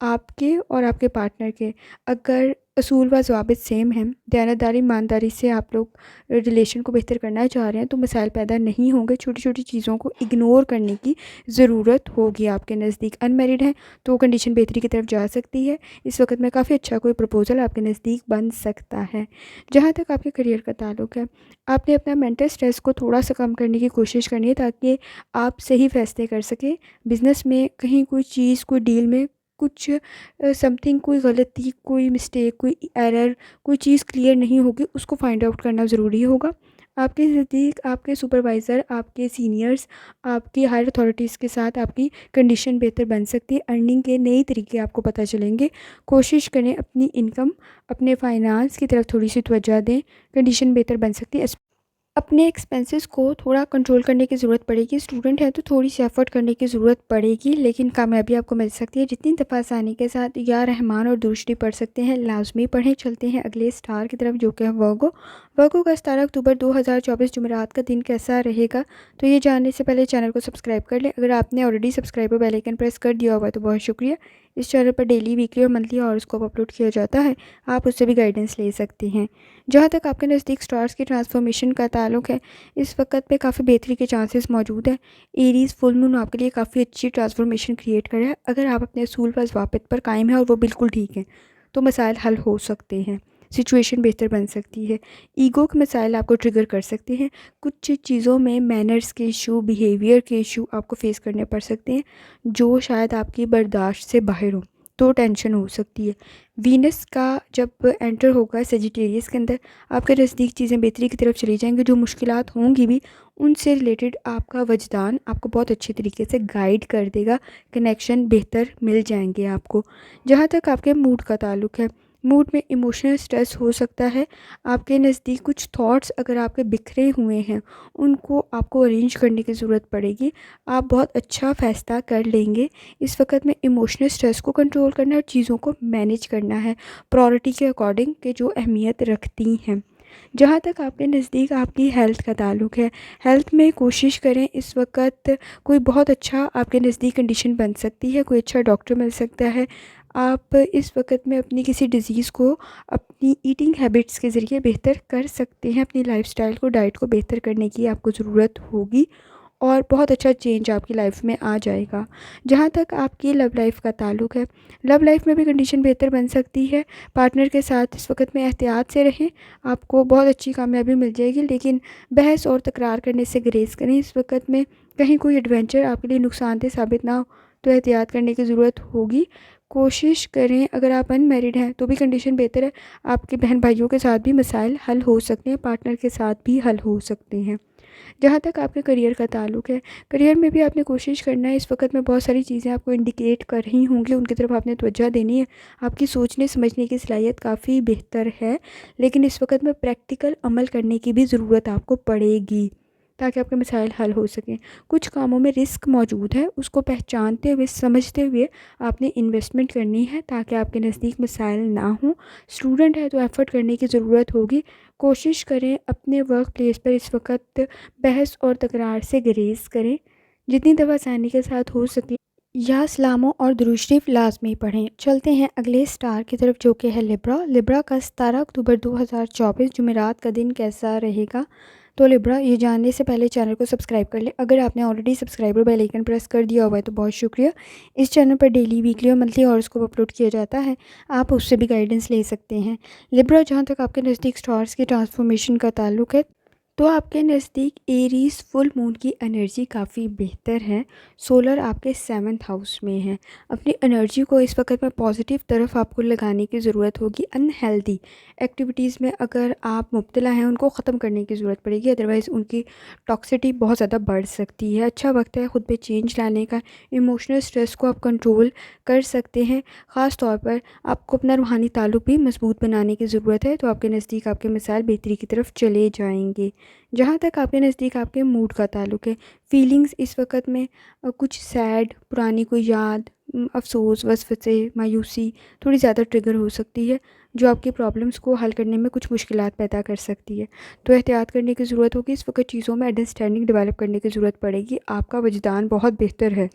आपके और आपके पार्टनर के। अगर असूल व ज़वाबित सेम हैं, दयानतदारी ईमानदारी से आप लोग रिलेशन को बेहतर करना चाह रहे हैं, तो मसाइल पैदा नहीं होंगे। छोटी छोटी चीज़ों को इग्नोर करने की ज़रूरत होगी आपके नज़दीक। अनमैरिड हैं तो कंडीशन बेहतरी की तरफ जा सकती है। इस वक्त में काफ़ी अच्छा कोई प्रपोज़ल आपके नज़दीक बन सकता है। जहाँ तक आपके करियर का ताल्लुक है, आपने अपना मेंटल स्ट्रेस को थोड़ा सा कम करने की कोशिश करनी है, ताकि आप सही फ़ैसले कर सकें। बिज़नेस में कहीं कोई चीज़, कोई डील में कुछ समथिंग, कोई गलती, कोई मिस्टेक, कोई एरर, कोई चीज़ क्लियर नहीं होगी, उसको फाइंड आउट करना ज़रूरी होगा। आपके नज़दीक आपके सुपरवाइज़र, आपके सीनियर्स, आपकी हायर अथॉरिटीज़ के साथ आपकी कंडीशन बेहतर बन सकती है। अर्निंग के नए तरीके आपको पता चलेंगे। कोशिश करें अपनी इनकम, अपने फाइनेंस की तरफ थोड़ी सी तवज्जो दें, कंडीशन बेहतर बन सकती है। अपने एक्सपेंसेस को थोड़ा कंट्रोल करने की ज़रूरत पड़ेगी। स्टूडेंट है तो थोड़ी सी एफ़र्ट करने की ज़रूरत पड़ेगी, लेकिन कामयाबी आपको मिल सकती है। जितनी दफ़ा आसानी के साथ या रहमान और दुरुस्ती पढ़ सकते हैं, लाजमी पढ़ें। चलते हैं अगले स्टार की तरफ, जो कि है वर्गो। वर्गो का 17 अक्टूबर 2024 जुमेरात का दिन कैसा रहेगा, तो ये जानने से पहले चैनल को सब्सक्राइब कर लें। अगर आपने ऑलरेडी सब्सक्राइब और बेल आइकन प्रेस कर दिया हुआ तो बहुत शुक्रिया। इस चैनल पर डेली, वीकली और मंथली हॉरोस्कोप अपलोड किया जाता है, आप उससे भी गाइडेंस ले सकते हैं। जहाँ तक आपके नज़दीक स्टार्स की ट्रांसफॉर्मेशन का ताल्लुक है, इस वक्त पे काफ़ी बेहतरी के चांसेस मौजूद हैं। एरीज़ फुल मून आपके लिए काफ़ी अच्छी ट्रांसफॉर्मेशन क्रिएट कर रहा है। अगर आप अपने असूल व ज़वाबित पर कायम हैं और वो बिल्कुल ठीक हैं, तो मसाइल हल हो सकते हैं, सिचुएशन बेहतर बन सकती है। ईगो के मसाइल आपको ट्रिगर कर सकते हैं। कुछ चीज़ों में मैनर्स के इशू, बिहेवियर के इशू आपको फेस करने पड़ सकते हैं, जो शायद आपकी बर्दाश्त से बाहर हो, तो टेंशन हो सकती है। वीनस का जब एंटर होगा सेजिटेरियस के अंदर, आपके नज़दीक चीज़ें बेहतरी की तरफ चली जाएंगी। जो मुश्किलात होंगी भी, उनसे रिलेटेड आपका वजदान आपको बहुत अच्छे तरीके से गाइड कर देगा। कनेक्शन बेहतर मिल जाएंगे आपको। जहाँ तक आपके मूड का ताल्लुक है, मूड में इमोशनल स्ट्रेस हो सकता है। आपके नज़दीक कुछ थॉट्स अगर आपके बिखरे हुए हैं, उनको आपको अरेंज करने की ज़रूरत पड़ेगी। आप बहुत अच्छा फ़ैसला कर लेंगे। इस वक्त में इमोशनल स्ट्रेस को कंट्रोल करना है और चीज़ों को मैनेज करना है प्रायोरिटी के अकॉर्डिंग, के जो अहमियत रखती हैं। जहाँ तक आपके नज़दीक आपकी हेल्थ का ताल्लुक है, हेल्थ में कोशिश करें। इस वक्त कोई बहुत अच्छा आपके नज़दीक कंडीशन बन सकती है, कोई अच्छा डॉक्टर मिल सकता है। आप इस वक्त में अपनी किसी डिज़ीज़ को अपनी ईटिंग हैबिट्स के ज़रिए बेहतर कर सकते हैं। अपनी लाइफ़स्टाइल को, डाइट को बेहतर करने की आपको ज़रूरत होगी, और बहुत अच्छा चेंज आपकी लाइफ में आ जाएगा। जहाँ तक आपकी लव लाइफ का ताल्लुक है, लव लाइफ में भी कंडीशन बेहतर बन सकती है। पार्टनर के साथ इस वक्त में एहतियात से रहें, आपको बहुत अच्छी कामयाबी मिल जाएगी, लेकिन बहस और तकरार करने से गुरेज करें। इस वक्त में कहीं कोई एडवेंचर आपके लिए नुकसानदेह साबित ना हो, तो एहतियात करने की ज़रूरत होगी। कोशिश करें, अगर आप अनमैरिड हैं तो भी कंडीशन बेहतर है। आपके बहन भाइयों के साथ भी मसाइल हल हो सकते हैं, पार्टनर के साथ भी हल हो सकते हैं। जहाँ तक आपके करियर का ताल्लुक है, करियर में भी आपने कोशिश करना है। इस वक्त में बहुत सारी चीज़ें आपको इंडिकेट कर रही होंगी, उनकी तरफ आपने तवज्जो देनी है। आपकी सोचने समझने की सलाहियत काफ़ी बेहतर है, लेकिन इस वक्त में प्रैक्टिकल अमल करने की भी ज़रूरत आपको पड़ेगी, ताकि आपके मसाइल हल हो सकें। कुछ कामों में रिस्क मौजूद है, उसको पहचानते हुए, समझते हुए आपने इन्वेस्टमेंट करनी है, ताकि आपके नज़दीक मसाइल ना हों। स्टूडेंट है तो एफ़र्ट करने की ज़रूरत होगी। कोशिश करें अपने वर्क प्लेस पर इस वक्त बहस और तकरार से गुरेज करें। जितनी दफ़ा आसानी के साथ हो सके, या सलामों और दुरूद शरीफ लाजमी पढ़ें। चलते हैं अगले स्टार की तरफ, जो कि है लिब्रा। लिब्रा का 17 अक्टूबर 2024 जुमेरात का दिन कैसा रहेगा, तो लिब्रा, ये जानने से पहले चैनल को सब्सक्राइब कर लें। अगर आपने ऑलरेडी सब्सक्राइब और बेल आइकन प्रेस कर दिया हुआ है तो बहुत शुक्रिया। इस चैनल पर डेली, वीकली और मंथली हॉरोस्कोप अपलोड किया जाता है, आप उससे भी गाइडेंस ले सकते हैं। लिब्रा, जहाँ तक आपके नज़दीक स्टार्स की ट्रांसफॉर्मेशन का ताल्लुक है तो आपके नज़दीक एरीज फुल मून की एनर्जी काफ़ी बेहतर है। सोलर आपके 7th हाउस में है। अपनी एनर्जी को इस वक्त में पॉजिटिव तरफ आपको लगाने की ज़रूरत होगी। अनहेल्दी एक्टिविटीज़ में अगर आप मुब्तला हैं उनको ख़त्म करने की ज़रूरत पड़ेगी, अदरवाइज़ उनकी टॉक्सिटी बहुत ज़्यादा बढ़ सकती है। अच्छा वक्त है ख़ुद पे चेंज लाने का। इमोशनल स्ट्रेस को आप कंट्रोल कर सकते हैं। ख़ास तौर पर आपको अपना रूहानी ताल्लुक भी मजबूत बनाने की ज़रूरत है, तो आपके नज़दीक आपके मसाइल बेहतरी की तरफ चले जाएंगे। जहाँ तक आपके नज़दीक आपके मूड का ताल्लुक है, फीलिंग्स इस वक्त में कुछ सैड, पुरानी कोई याद, अफसोस, वसवसे, मायूसी थोड़ी ज़्यादा ट्रिगर हो सकती है, जो आपकी प्रॉब्लम्स को हल करने में कुछ मुश्किलात पैदा कर सकती है। तो एहतियात करने की ज़रूरत होगी। इस वक्त चीज़ों में अंडरस्टैंडिंग डेवलप करने की ज़रूरत पड़ेगी। आपका वजदान बहुत बेहतर है।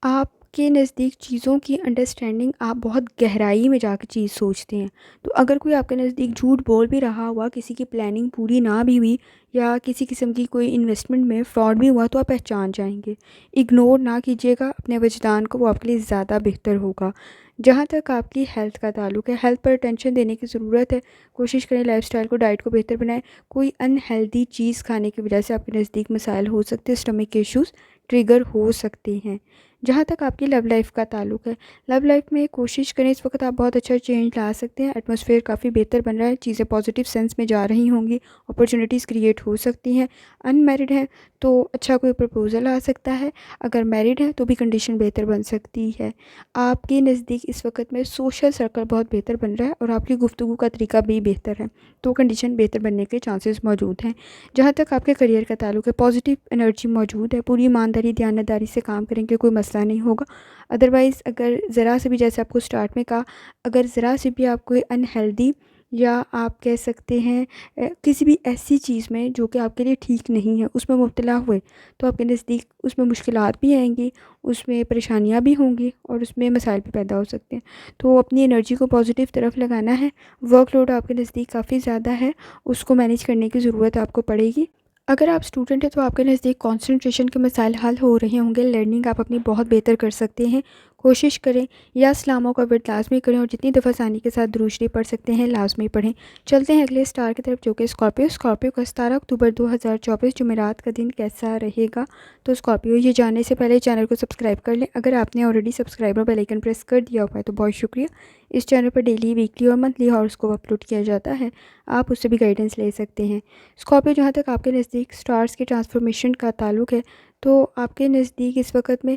आपके नज़दीक चीज़ों की अंडरस्टैंडिंग, आप बहुत गहराई में जाकर चीज़ सोचते हैं। तो अगर कोई आपके नज़दीक झूठ बोल भी रहा हुआ, किसी की प्लानिंग पूरी ना भी हुई या किसी किस्म की कोई इन्वेस्टमेंट में फ्रॉड भी हुआ, तो आप पहचान जाएंगे। इग्नोर ना कीजिएगा अपने वजदान को, वो आपके लिए ज़्यादा बेहतर होगा। जहाँ तक आपकी हेल्थ का ताल्लुक है, हेल्थ पर अटेंशन देने की ज़रूरत है। कोशिश करें लाइफस्टाइल को, डाइट को बेहतर बनाएं। कोई अनहेल्दी चीज़ खाने की वजह से आपके नज़दीक मसाइल हो सकते हैं, स्टमक के इश्यूज़ ट्रिगर हो सकते हैं। जहाँ तक आपकी लव लाइफ का ताल्लुक है, लव लाइफ में कोशिश करें, इस वक्त आप बहुत अच्छा चेंज ला सकते हैं। एटमॉस्फेयर काफ़ी बेहतर बन रहा है, चीज़ें पॉजिटिव सेंस में जा रही होंगी, अपॉर्चुनिटीज़ क्रिएट हो सकती हैं। अनमैरिड हैं तो अच्छा कोई प्रपोज़ल आ सकता है। अगर मैरिड हैं तो भी कंडीशन बेहतर बन सकती है। आपके नज़दीक इस वक्त में सोशल सर्कल बहुत बेहतर बन रहा है और आपकी गुफ्तगू का तरीका भी बेहतर है, तो कंडीशन बेहतर बनने के चांसेस मौजूद हैं। जहाँ तक आपके करियर का ताल्लुक है, पॉजिटिव एनर्जी मौजूद है। पूरी ईमानदारी, दयानतदारी से काम करेंगे, कोई मसला नहीं होगा। अदरवाइज़ अगर ज़रा से भी, जैसे आपको स्टार्ट में कहा, अगर ज़रा से भी आप कोई अनहेल्दी या आप कह सकते हैं किसी भी ऐसी चीज़ में जो कि आपके लिए ठीक नहीं है, उसमें मुब्तला हुए, तो आपके नज़दीक उसमें मुश्किलात भी आएंगी, उसमें परेशानियां भी होंगी और उसमें मसाइल भी पैदा हो सकते हैं। तो अपनी एनर्जी को पॉजिटिव तरफ लगाना है। वर्कलोड आपके नज़दीक काफ़ी ज़्यादा है, उसको मैनेज करने की ज़रूरत आपको पड़ेगी। अगर आप स्टूडेंट हैं तो आपके नज़दीक कंसंट्रेशन के मसाइल हल हो रहे होंगे। लर्निंग आप अपनी बहुत बेहतर कर सकते हैं। कोशिश करें या सलामों का वर्द लाजमी करें और जितनी दफ़ा आसानी के साथ दुरूद शरीफ पढ़ सकते हैं लाजमी पढ़ें। चलते हैं अगले स्टार की तरफ, जो कि स्कॉर्पियो। स्कॉर्पियो का 17 अक्टूबर 2024 जुमेरात का दिन कैसा रहेगा। तो स्कॉर्पियो, ये जानने से पहले चैनल को सब्सक्राइब कर लें। अगर आपने ऑलरेडी सब्सक्राइब और बेल आइकन प्रेस कर दिया हुआ है तो बहुत शुक्रिया। इस चैनल पर डेली, वीकली और मंथली हॉरोस्कोप अपलोड किया जाता है, आप उससे भी गाइडेंस ले सकते हैं। स्कॉर्पियो, जहाँ तक आपके नज़दीक स्टार्स की ट्रांसफॉर्मेशन का ताल्लुक है, तो आपके नज़दीक इस वक्त में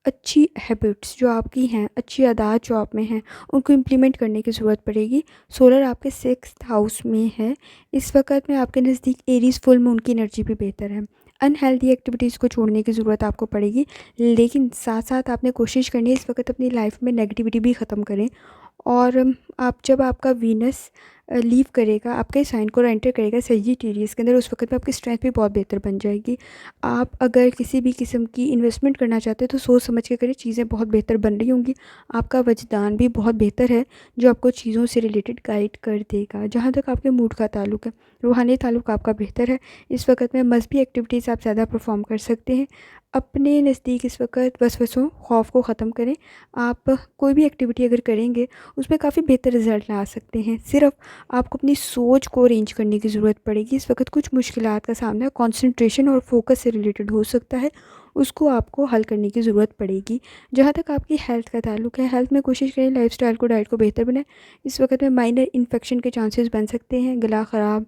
अच्छी हैबिट्स जो आपकी हैं, अच्छी आदत जो आप में हैं, उनको इम्प्लीमेंट करने की ज़रूरत पड़ेगी। सोलर आपके 6th हाउस में है। इस वक्त में आपके नज़दीक एरीज फुल मून की एनर्जी भी बेहतर है। अनहेल्दी एक्टिविटीज़ को छोड़ने की ज़रूरत आपको पड़ेगी, लेकिन साथ साथ आपने कोशिश करनी है इस वक्त अपनी लाइफ में नेगेटिविटी भी ख़त्म करें। और आप जब आपका वीनस लीव करेगा, आपके साइन को एंटर करेगा सेजिटेरियस के अंदर, उस वक्त में आपकी स्ट्रेंथ भी बहुत बेहतर बन जाएगी। आप अगर किसी भी किस्म की इन्वेस्टमेंट करना चाहते हैं तो सोच समझ के करें, चीज़ें बहुत बेहतर बन रही होंगी। आपका वजदान भी बहुत बेहतर है, जो आपको चीज़ों से रिलेटेड गाइड कर देगा। जहाँ तक आपके मूड का ताल्लुक है, रूहानी ताल्लुक आपका बेहतर है। इस वक्त में मजहबी एक्टिविटीज़ आप ज़्यादा परफॉर्म कर सकते हैं। अपने नज़दीक इस वक्त वसवसों, खौफ को ख़त्म करें। आप कोई भी एक्टिविटी अगर करेंगे उसमें काफ़ी बेहतर रिजल्ट ला सकते हैं। सिर्फ आपको अपनी सोच को अरेंज करने की ज़रूरत पड़ेगी। इस वक्त कुछ मुश्किलात का सामना कंसंट्रेशन और फोकस से रिलेटेड हो सकता है, उसको आपको हल करने की ज़रूरत पड़ेगी। जहाँ तक आपकी हेल्थ का ताल्लुक है, हेल्थ में कोशिश करें लाइफस्टाइल को, डाइट को बेहतर बनाएं। इस वक्त में माइनर इन्फेक्शन के चांसेस बन सकते हैं, गला ख़राब,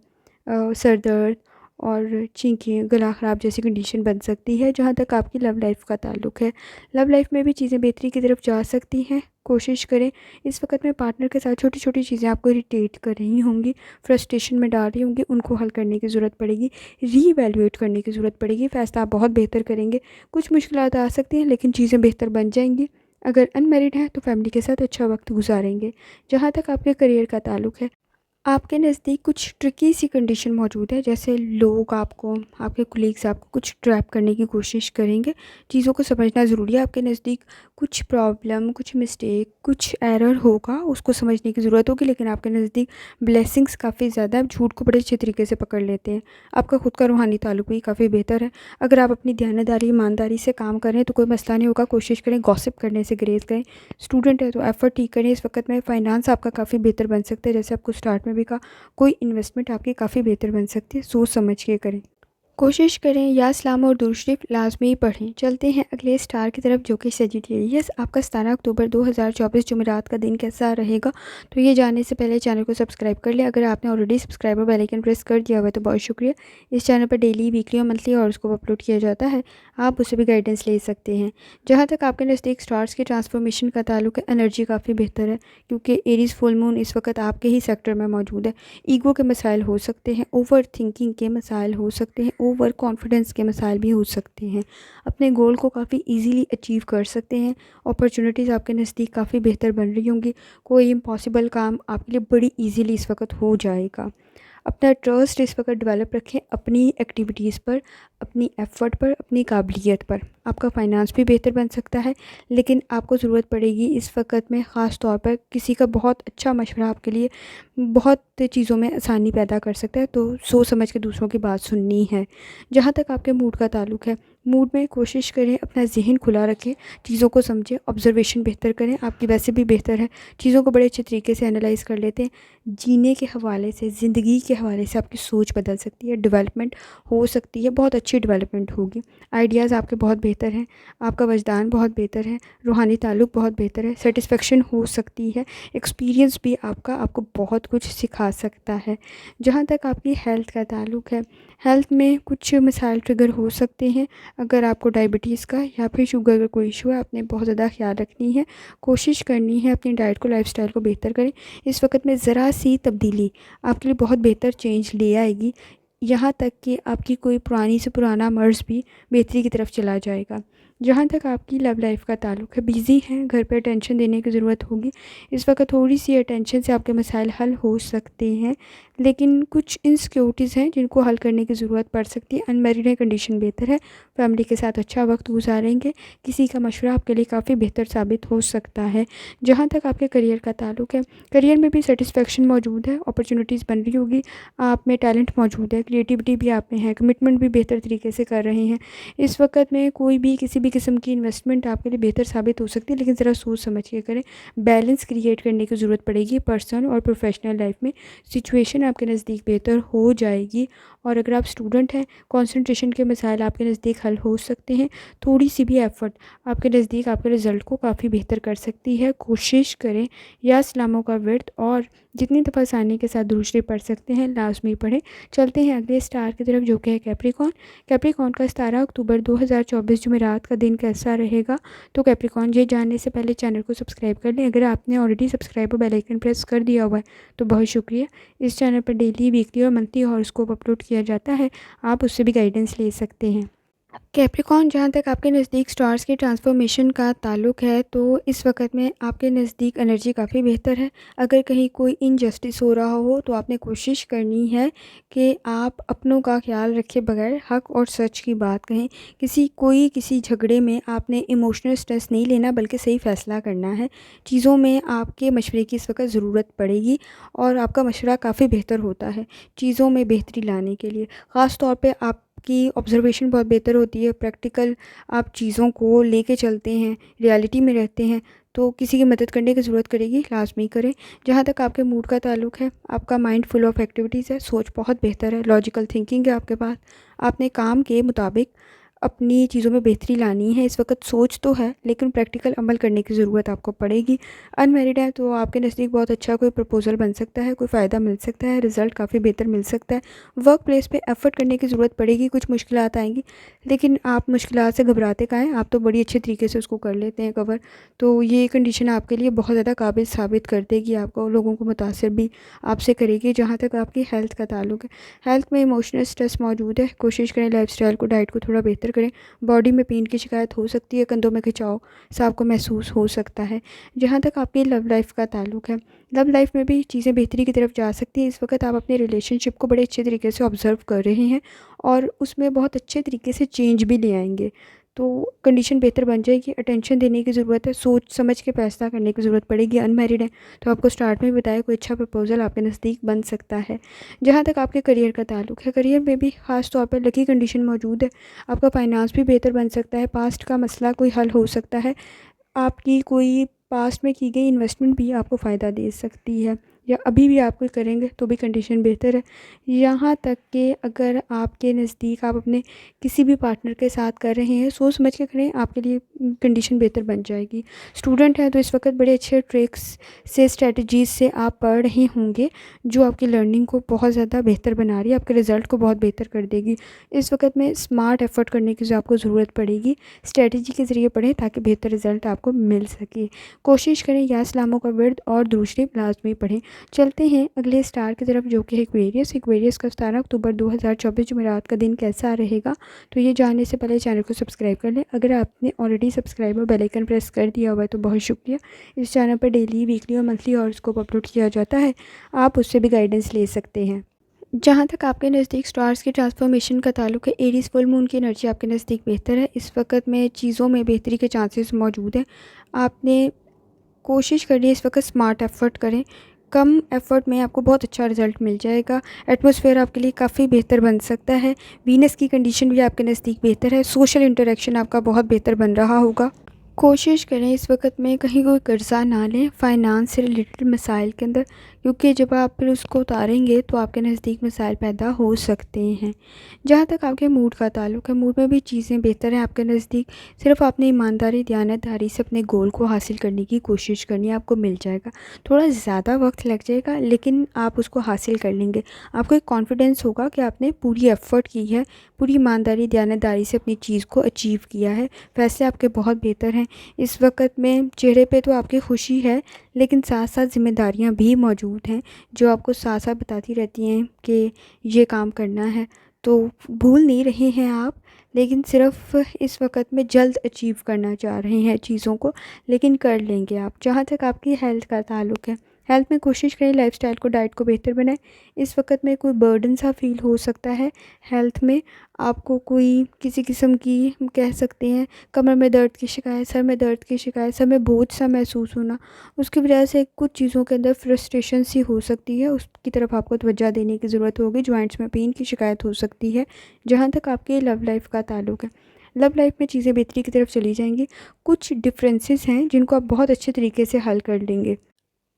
सर दर्द और छींकें, गला ख़राब जैसी कंडीशन बन सकती है। जहाँ तक आपकी लव लाइफ का ताल्लुक है, लव लाइफ में भी चीज़ें बेहतरी की तरफ जा सकती हैं। कोशिश करें, इस वक्त में पार्टनर के साथ छोटी छोटी चीज़ें आपको इरिटेट कर रही होंगी, फ्रस्ट्रेशन में डाल रही होंगी, उनको हल करने की ज़रूरत पड़ेगी, रीवैल्यूएट करने की ज़रूरत पड़ेगी। फ़ैसला आप बहुत बेहतर करेंगे। कुछ मुश्किलात आ सकती हैं लेकिन चीज़ें बेहतर बन जाएंगी। अगर अनमैरिड हैं तो फैमिली के साथ अच्छा वक्त गुजारेंगे। जहाँ तक आपके करियर का ताल्लुक है, आपके नज़दीक कुछ ट्रिकी सी कंडीशन मौजूद है, जैसे लोग आपको, आपके कोलीग्स आपको कुछ ट्रैप करने की कोशिश करेंगे। चीज़ों को समझना ज़रूरी है। आपके नज़दीक कुछ प्रॉब्लम, कुछ मिस्टेक, कुछ एरर होगा, उसको समझने की ज़रूरत होगी। लेकिन आपके नज़दीक ब्लेसिंग्स काफ़ी ज़्यादा है। आप झूठ को बड़े अच्छे तरीके से पकड़ लेते हैं। आपका खुद का रूहानी ताल्लुक भी काफ़ी बेहतर है। अगर आप अपनी दयानतदारी, ईमानदारी से काम करें तो कोई मसला नहीं होगा। कोशिश करें गॉसिप करने से ग्रेज करें। स्टूडेंट है तो एफ़र्ट ठीक करें। इस वक्त में फ़ाइनेंस आपका काफ़ी बेहतर बन सकता है। जैसे आपको स्टार्ट में भी कहा, कोई इन्वेस्टमेंट आपकी काफ़ी बेहतर बन सकती है। सोच समझ के करें। कोशिश करें या सलाम और दुरूद शरीफ लाजमी पढ़ें। चलते हैं अगले स्टार की तरफ, जो कि सजिटेरियस। आपका 17 अक्टूबर 2024 जुमेरात का दिन कैसा रहेगा, तो ये जानने से पहले चैनल को सब्सक्राइब कर लें। अगर आपने ऑलरेडी सब्सक्राइब और बेल आइकन प्रेस कर दिया हुआ है तो बहुत शुक्रिया। इस चैनल पर डेली, वीकली और मंथली हॉरोस्कोप अपलोड किया जाता है, आप उससे भी गाइडेंस ले सकते हैं। जहाँ तक आपके नज़दीक स्टार्स की ट्रांसफॉर्मेशन का ताल्लुक है, एनर्जी काफ़ी बेहतर है, क्योंकि एरीज फुल मून इस वक्त आपके ही सेक्टर में मौजूद है। ईगो के मसाइल हो सकते हैं, ओवर थिंकिंग के मसाइल हो सकते हैं, ओवर कॉन्फिडेंस के मसाइल भी हो सकते हैं। अपने गोल को काफ़ी इजीली अचीव कर सकते हैं। अपॉर्चुनिटीज़ आपके नज़दीक काफ़ी बेहतर बन रही होंगी। कोई इम्पॉसिबल काम आपके लिए बड़ी इजीली इस वक्त हो जाएगा। अपना ट्रस्ट इस वक्त डेवलप रखें अपनी एक्टिविटीज़ पर, अपनी एफ़र्ट पर, अपनी काबिलियत पर। आपका फ़ाइनेंस भी बेहतर बन सकता है, लेकिन आपको ज़रूरत पड़ेगी इस वक्त में ख़ास तौर पर किसी का बहुत अच्छा मशवरा आपके लिए बहुत चीज़ों में आसानी पैदा कर सकता है। तो सोच समझ के दूसरों की बात सुननी है। जहाँ तक आपके मूड का ताल्लुक है, मूड में कोशिश करें अपना ज़हन खुला रखें, चीज़ों को समझें, ऑब्ज़र्वेशन बेहतर करें। आपकी वैसे भी बेहतर है, चीज़ों को बड़े अच्छे तरीके से एनालाइज़ कर लेते हैं। जीने के हवाले से, ज़िंदगी के हवाले से आपकी सोच बदल सकती है, डेवलपमेंट हो सकती है, बहुत अच्छी डेवलपमेंट होगी। आइडियाज़ आपके बहुत बेहतर हैं, आपका वजदान बहुत बेहतर है, रूहानी ताल्लुक बहुत बेहतर है, सेटिस्फेक्शन हो सकती है। एक्सपीरियंस भी आपका आपको बहुत कुछ सिखा सकता है। जहाँ तक आपकी हेल्थ का ताल्लुक है, हेल्थ में कुछ मिसाइल ट्रिगर हो सकते हैं। अगर आपको डायबिटीज़ का या फिर शुगर का कोई इशू है, आपने बहुत ज़्यादा ख्याल रखनी है, कोशिश करनी है अपनी डाइट को, लाइफस्टाइल को बेहतर करें। इस वक्त में ज़रा सी तब्दीली आपके लिए बहुत बेहतर चेंज ले आएगी। यहाँ तक कि आपकी कोई पुरानी से पुराना मर्ज़ भी बेहतरी की तरफ चला जाएगा। जहाँ तक आपकी लव लाइफ का ताल्लुक है, बिज़ी हैं, घर पे अटेंशन देने की ज़रूरत होगी। इस वक्त थोड़ी सी अटेंशन से आपके मसाइल हल हो सकते हैं, लेकिन कुछ इनसिक्योरिटीज़ हैं जिनको हल करने की ज़रूरत पड़ सकती है। अनमैरिड है, कंडीशन बेहतर है, फैमिली के साथ अच्छा वक्त गुजारेंगे, किसी का मशवरा आपके लिए काफ़ी बेहतर साबित हो सकता है। जहाँ तक आपके करियर का ताल्लुक है, करियर में भी सेटिस्फेक्शन मौजूद है, अपॉर्चुनिटीज़ बन रही होगी, आप में टैलेंट मौजूद है, क्रिएटिविटी भी आप में है, कमिटमेंट भी बेहतर तरीके से कर रहे हैं। इस वक्त में कोई भी किसी भी किस्म की इन्वेस्टमेंट आपके लिए बेहतर साबित हो सकती है, लेकिन ज़रा सोच समझ के करें। बैलेंस क्रिएट करने की ज़रूरत पड़ेगी पर्सनल और प्रोफेशनल लाइफ में। सिचुएशन आपके नज़दीक बेहतर हो जाएगी। और अगर आप स्टूडेंट हैं, कंसंट्रेशन के मसाइल आपके नज़दीक हल हो सकते हैं। थोड़ी सी भी एफ़र्ट आपके नज़दीक आपके रिज़ल्ट को काफ़ी बेहतर कर सकती है। कोशिश करें या सलामों का वर्त और जितनी दफ़ा आसानी के साथ दुरूद शरीफ पढ़ सकते हैं लाजमी पढ़ें। चलते हैं अगले स्टार की तरफ, जो कि है कैप्रिकॉर्न। कैप्रिकॉर्न का 17 अक्टूबर 2024 जुमेरात का दिन कैसा रहेगा, तो कैप्रिकॉर्न ये जानने से पहले चैनल को सब्सक्राइब कर लें। अगर आपने ऑलरेडी सब्सक्राइब और बेल आइकन प्रेस कर दिया हुआ है तो बहुत शुक्रिया। इस चैनल पर डेली, वीकली और मंथली हॉरोस्कोप अपलोड किया जाता है, आप उससे भी गाइडेंस ले सकते हैं। कैप्रिकॉर्न, जहाँ तक आपके नज़दीक स्टार्स की ट्रांसफॉर्मेशन का ताल्लुक है, तो इस वक्त में आपके नज़दीक एनर्जी काफ़ी बेहतर है। अगर कहीं कोई इनजस्टिस हो रहा हो तो आपने कोशिश करनी है कि आप अपनों का ख्याल रखे बगैर हक और सच की बात कहें। किसी झगड़े में आपने इमोशनल स्ट्रेस नहीं लेना, बल्कि सही फ़ैसला करना है। चीज़ों में आपके मशवरे की इस वक्त ज़रूरत पड़ेगी और आपका मशवरा काफ़ी बेहतर होता है चीज़ों में बेहतरी लाने के लिए। ख़ास तौर पे आपकी ऑब्ज़र्वेशन बहुत बेहतर होती है, प्रैक्टिकल आप चीज़ों को लेके चलते हैं, रियलिटी में रहते हैं, तो किसी की मदद करने की ज़रूरत करेगी, लाज़मी करें। जहाँ तक आपके मूड का ताल्लुक है, आपका माइंड फुल ऑफ एक्टिविटीज़ है, सोच बहुत बेहतर है, लॉजिकल थिंकिंग है आपके पास। आपने काम के मुताबिक अपनी चीज़ों में बेहतरी लानी है। इस वक्त सोच तो है, लेकिन प्रैक्टिकल अमल करने की ज़रूरत आपको पड़ेगी। अनमैरिड है तो आपके नज़दीक बहुत अच्छा कोई प्रपोज़ल बन सकता है, कोई फ़ायदा मिल सकता है, रिज़ल्ट काफ़ी बेहतर मिल सकता है। वर्क प्लेस पे एफ़र्ट करने की ज़रूरत पड़ेगी, कुछ मुश्किलात आएँगी, लेकिन आप मुश्किलात से घबराते काहे हैं, आप तो बड़ी अच्छे तरीके से उसको कर लेते हैं कवर। तो ये कंडीशन आपके लिए बहुत ज़्यादा काबिल साबित कर देगी, आपको, लोगों को मुतासिर भी आपसे करेगी। जहाँ तक आपकी हेल्थ का ताल्लुक है, हेल्थ में इमोशनल स्ट्रेस मौजूद है, कोशिश करें लाइफ़स्टाइल को, डाइट को थोड़ा बेहतर बेहतर करें। बॉडी में पेन की शिकायत हो सकती है, कंधों में खिंचाव सा आपको महसूस हो सकता है। जहाँ तक आपकी लव लाइफ का ताल्लुक है, लव लाइफ में भी चीज़ें बेहतरी की तरफ जा सकती हैं। इस वक्त आप अपने रिलेशनशिप को बड़े अच्छे तरीके से ऑब्ज़र्व कर रहे हैं और उसमें बहुत अच्छे तरीके से चेंज भी ले आएंगे, तो कंडीशन बेहतर बन जाएगी। अटेंशन देने की ज़रूरत है, सोच समझ के फैसला करने की ज़रूरत पड़ेगी। अनमैरिड है तो आपको स्टार्ट में बताया कोई अच्छा प्रपोजल आपके नज़दीक बन सकता है। जहाँ तक आपके करियर का ताल्लुक है, करियर में भी ख़ास तौर पर लकी कंडीशन मौजूद है। आपका फाइनेंस भी बेहतर बन सकता है, पास्ट का मसला कोई हल हो सकता है, आपकी कोई पास्ट में की गई इन्वेस्टमेंट भी आपको फ़ायदा दे सकती है, या अभी भी आप कोई करेंगे तो भी कंडीशन बेहतर है। यहाँ तक कि अगर आपके नज़दीक आप अपने किसी भी पार्टनर के साथ कर रहे हैं, सोच समझ के करें, आपके लिए कंडीशन बेहतर बन जाएगी। स्टूडेंट हैं तो इस वक्त बड़े अच्छे ट्रिक्स से, स्ट्रेटजीज़ से आप पढ़ रहे होंगे जो आपकी लर्निंग को बहुत ज़्यादा बेहतर बना रही है, आपके रिज़ल्ट को बहुत बेहतर कर देगी। इस वक्त में स्मार्ट एफ़र्ट करने की जो आपको ज़रूरत पड़ेगी, स्ट्रेटजी के ज़रिए पढ़ें ताकि बेहतर रिज़ल्ट आपको मिल सके। कोशिश करें या सलामों का विर्द और दूसरे लाजमी पढ़ें। चलते हैं अगले स्टार की तरफ जो कि है एक्वेरियस। एक्वेरियस का 17 अक्टूबर 2024 जुमेरात का दिन कैसा रहेगा, तो ये जानने से पहले चैनल को सब्सक्राइब कर लें। अगर आपने ऑलरेडी सब्सक्राइब और बेल आइकन प्रेस कर दिया हुआ है तो बहुत शुक्रिया। इस चैनल पर डेली, वीकली और मंथली हॉरोस्कोप अपलोड किया जाता है, आप उससे भी गाइडेंस ले सकते हैं। जहाँ तक आपके नज़दीक स्टार्स की ट्रांसफॉर्मेशन का ताल्लुक है, एरीज फुल मून की एनर्जी आपके नज़दीक बेहतर है। इस वक्त में चीज़ों में बेहतरी के चांसेस मौजूद हैं। आपने कोशिश करिए इस वक्त स्मार्ट एफ़र्ट करें, कम एफ़र्ट में आपको बहुत अच्छा रिज़ल्ट मिल जाएगा। एटमॉस्फेयर आपके लिए काफ़ी बेहतर बन सकता है। वीनस की कंडीशन भी आपके नज़दीक बेहतर है। सोशल इंटरेक्शन आपका बहुत बेहतर बन रहा होगा। कोशिश करें इस वक्त में कहीं कोई कर्ज़ा ना लें फाइनेंस से रिलेटेड मसाइल के अंदर, क्योंकि जब आप फिर उसको उतारेंगे तो आपके नज़दीक मसाइल पैदा हो सकते हैं। जहाँ तक आपके मूड का ताल्लुक है, मूड में भी चीज़ें बेहतर हैं आपके नज़दीक। सिर्फ आपने ईमानदारी, दयानतदारी से अपने गोल को हासिल करने की कोशिश करनी है, आपको मिल जाएगा। थोड़ा ज़्यादा वक्त लग जाएगा लेकिन आप उसको हासिल कर लेंगे। आपको एक कॉन्फिडेंस होगा कि आपने पूरी एफ़र्ट की है, पूरी ईमानदारी, दयानतदारी से अपनी चीज़ को अचीव किया है। फैसले आपके बहुत बेहतर हैं। इस वक्त में चेहरे पे तो आपकी खुशी है लेकिन साथ साथ ज़िम्मेदारियां भी मौजूद हैं जो आपको साथ साथ बताती रहती हैं कि ये काम करना है, तो भूल नहीं रहे हैं आप, लेकिन सिर्फ इस वक्त में जल्द अचीव करना चाह रहे हैं चीज़ों को, लेकिन कर लेंगे आप। जहाँ तक आपकी हेल्थ का ताल्लुक है, हेल्थ में कोशिश करें लाइफस्टाइल को, डाइट को बेहतर बनाएं। इस वक्त में कोई बर्डन सा फील हो सकता है हेल्थ में, आपको कोई किसी किस्म की कह सकते हैं कमर में दर्द की शिकायत, सर में दर्द की शिकायत, सर में बोझ सा महसूस होना, उसकी वजह से कुछ चीज़ों के अंदर फ्रस्ट्रेशन सी हो सकती है, उसकी तरफ आपको तवज्जो देने की ज़रूरत होगी। जॉइंट्स में पेन की शिकायत हो सकती है। जहाँ तक आपके लव लाइफ का ताल्लुक है, लव लाइफ में चीज़ें बेहतरी की तरफ चली जाएंगी। कुछ डिफरेंसेस हैं जिनको आप बहुत अच्छे तरीके से हल कर लेंगे।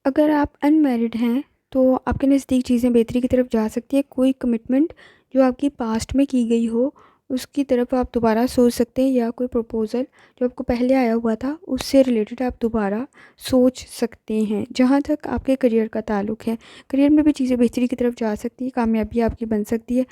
अगर आप अनमैरिड हैं तो आपके नज़दीक चीज़ें बेहतरी की तरफ जा सकती है। कोई कमिटमेंट जो आपकी पास्ट में की गई हो उसकी तरफ आप दोबारा सोच सकते हैं, या कोई प्रपोज़ल जो आपको पहले आया हुआ था उससे रिलेटेड आप दोबारा सोच सकते हैं। जहाँ तक आपके करियर का ताल्लुक है, करियर में भी चीज़ें बेहतरी की तरफ जा सकती है, कामयाबी आपकी बन सकती है।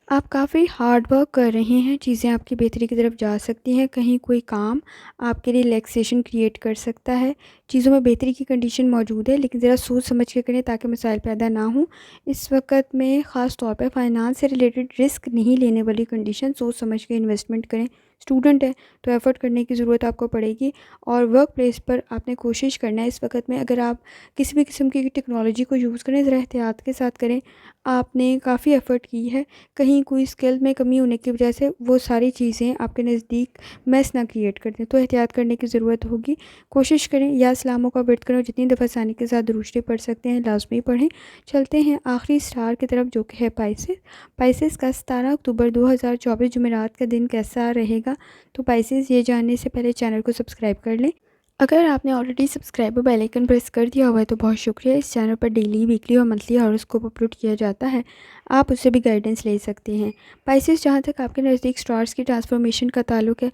आप काफ़ी हार्ड वर्क कर रहे हैं, चीज़ें आपकी बेहतरी की तरफ जा सकती हैं। कहीं कोई काम आपके लिए रिलैक्सेशन क्रिएट कर सकता है। चीज़ों में बेहतरी की कंडीशन मौजूद है लेकिन ज़रा सोच समझ के करें ताकि मसाइल पैदा ना हों। इस वक्त में ख़ास तौर पे फाइनेंस से रिलेटेड रिस्क नहीं लेने वाली कंडीशन, सोच समझ के इन्वेस्टमेंट करें। स्टूडेंट है तो एफ़र्ट करने की ज़रूरत आपको पड़ेगी, और वर्क प्लेस पर आपने कोशिश करना है इस वक्त में, अगर आप किसी भी किस्म की टेक्नोलॉजी को यूज़ करें ज़रा एहतियात के साथ करें। आपने काफ़ी एफ़र्ट की है, कहीं कोई स्किल में कमी होने की वजह से वो सारी चीज़ें आपके नज़दीक मैस ना क्रिएट कर दें, तो एहतियात करने की ज़रूरत होगी। कोशिश करें या सलामों का वर्द करें, जितनी दफ़ा आसानी के साथ दुरूस्ती पढ़ सकते हैं लाजमी पढ़ें। चलते हैं आखिरी स्टार की तरफ जो कि है पाइसेस। पाइसेस का 17 अक्टूबर 2024 जुमेरात का दिन कैसा रहेगा, तो पाइसेस ये जानने से पहले चैनल को सब्सक्राइब कर लें। अगर आपने ऑलरेडी सब्सक्राइब और बेल आइकन प्रेस कर दिया हुआ है तो बहुत शुक्रिया। इस चैनल पर डेली, वीकली और मंथली हॉरोस्कोप अपलोड किया जाता है, आप उससे भी गाइडेंस ले सकते हैं। पाइसेस, जहाँ तक आपके नज़दीक स्टार्स की ट्रांसफॉर्मेशन का ताल्लुक है,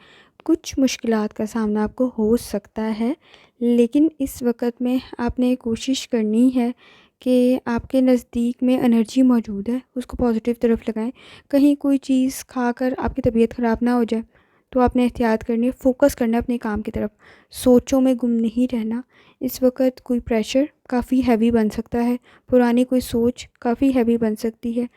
कुछ मुश्किलात का सामना आपको हो सकता है, लेकिन इस वक्त में आपने कोशिश करनी है कि आपके नज़दीक में एनर्जी मौजूद है, उसको पॉजिटिव तरफ लगाएं। कहीं कोई चीज़ खाकर आपकी तबीयत ख़राब ना हो जाए, तो आपने एहतियात करनी है, फ़ोकस करना है अपने काम की तरफ, सोचों में गुम नहीं रहना। इस वक्त कोई प्रेशर काफ़ी हैवी बन सकता है, पुरानी कोई सोच काफ़ी हैवी बन सकती है।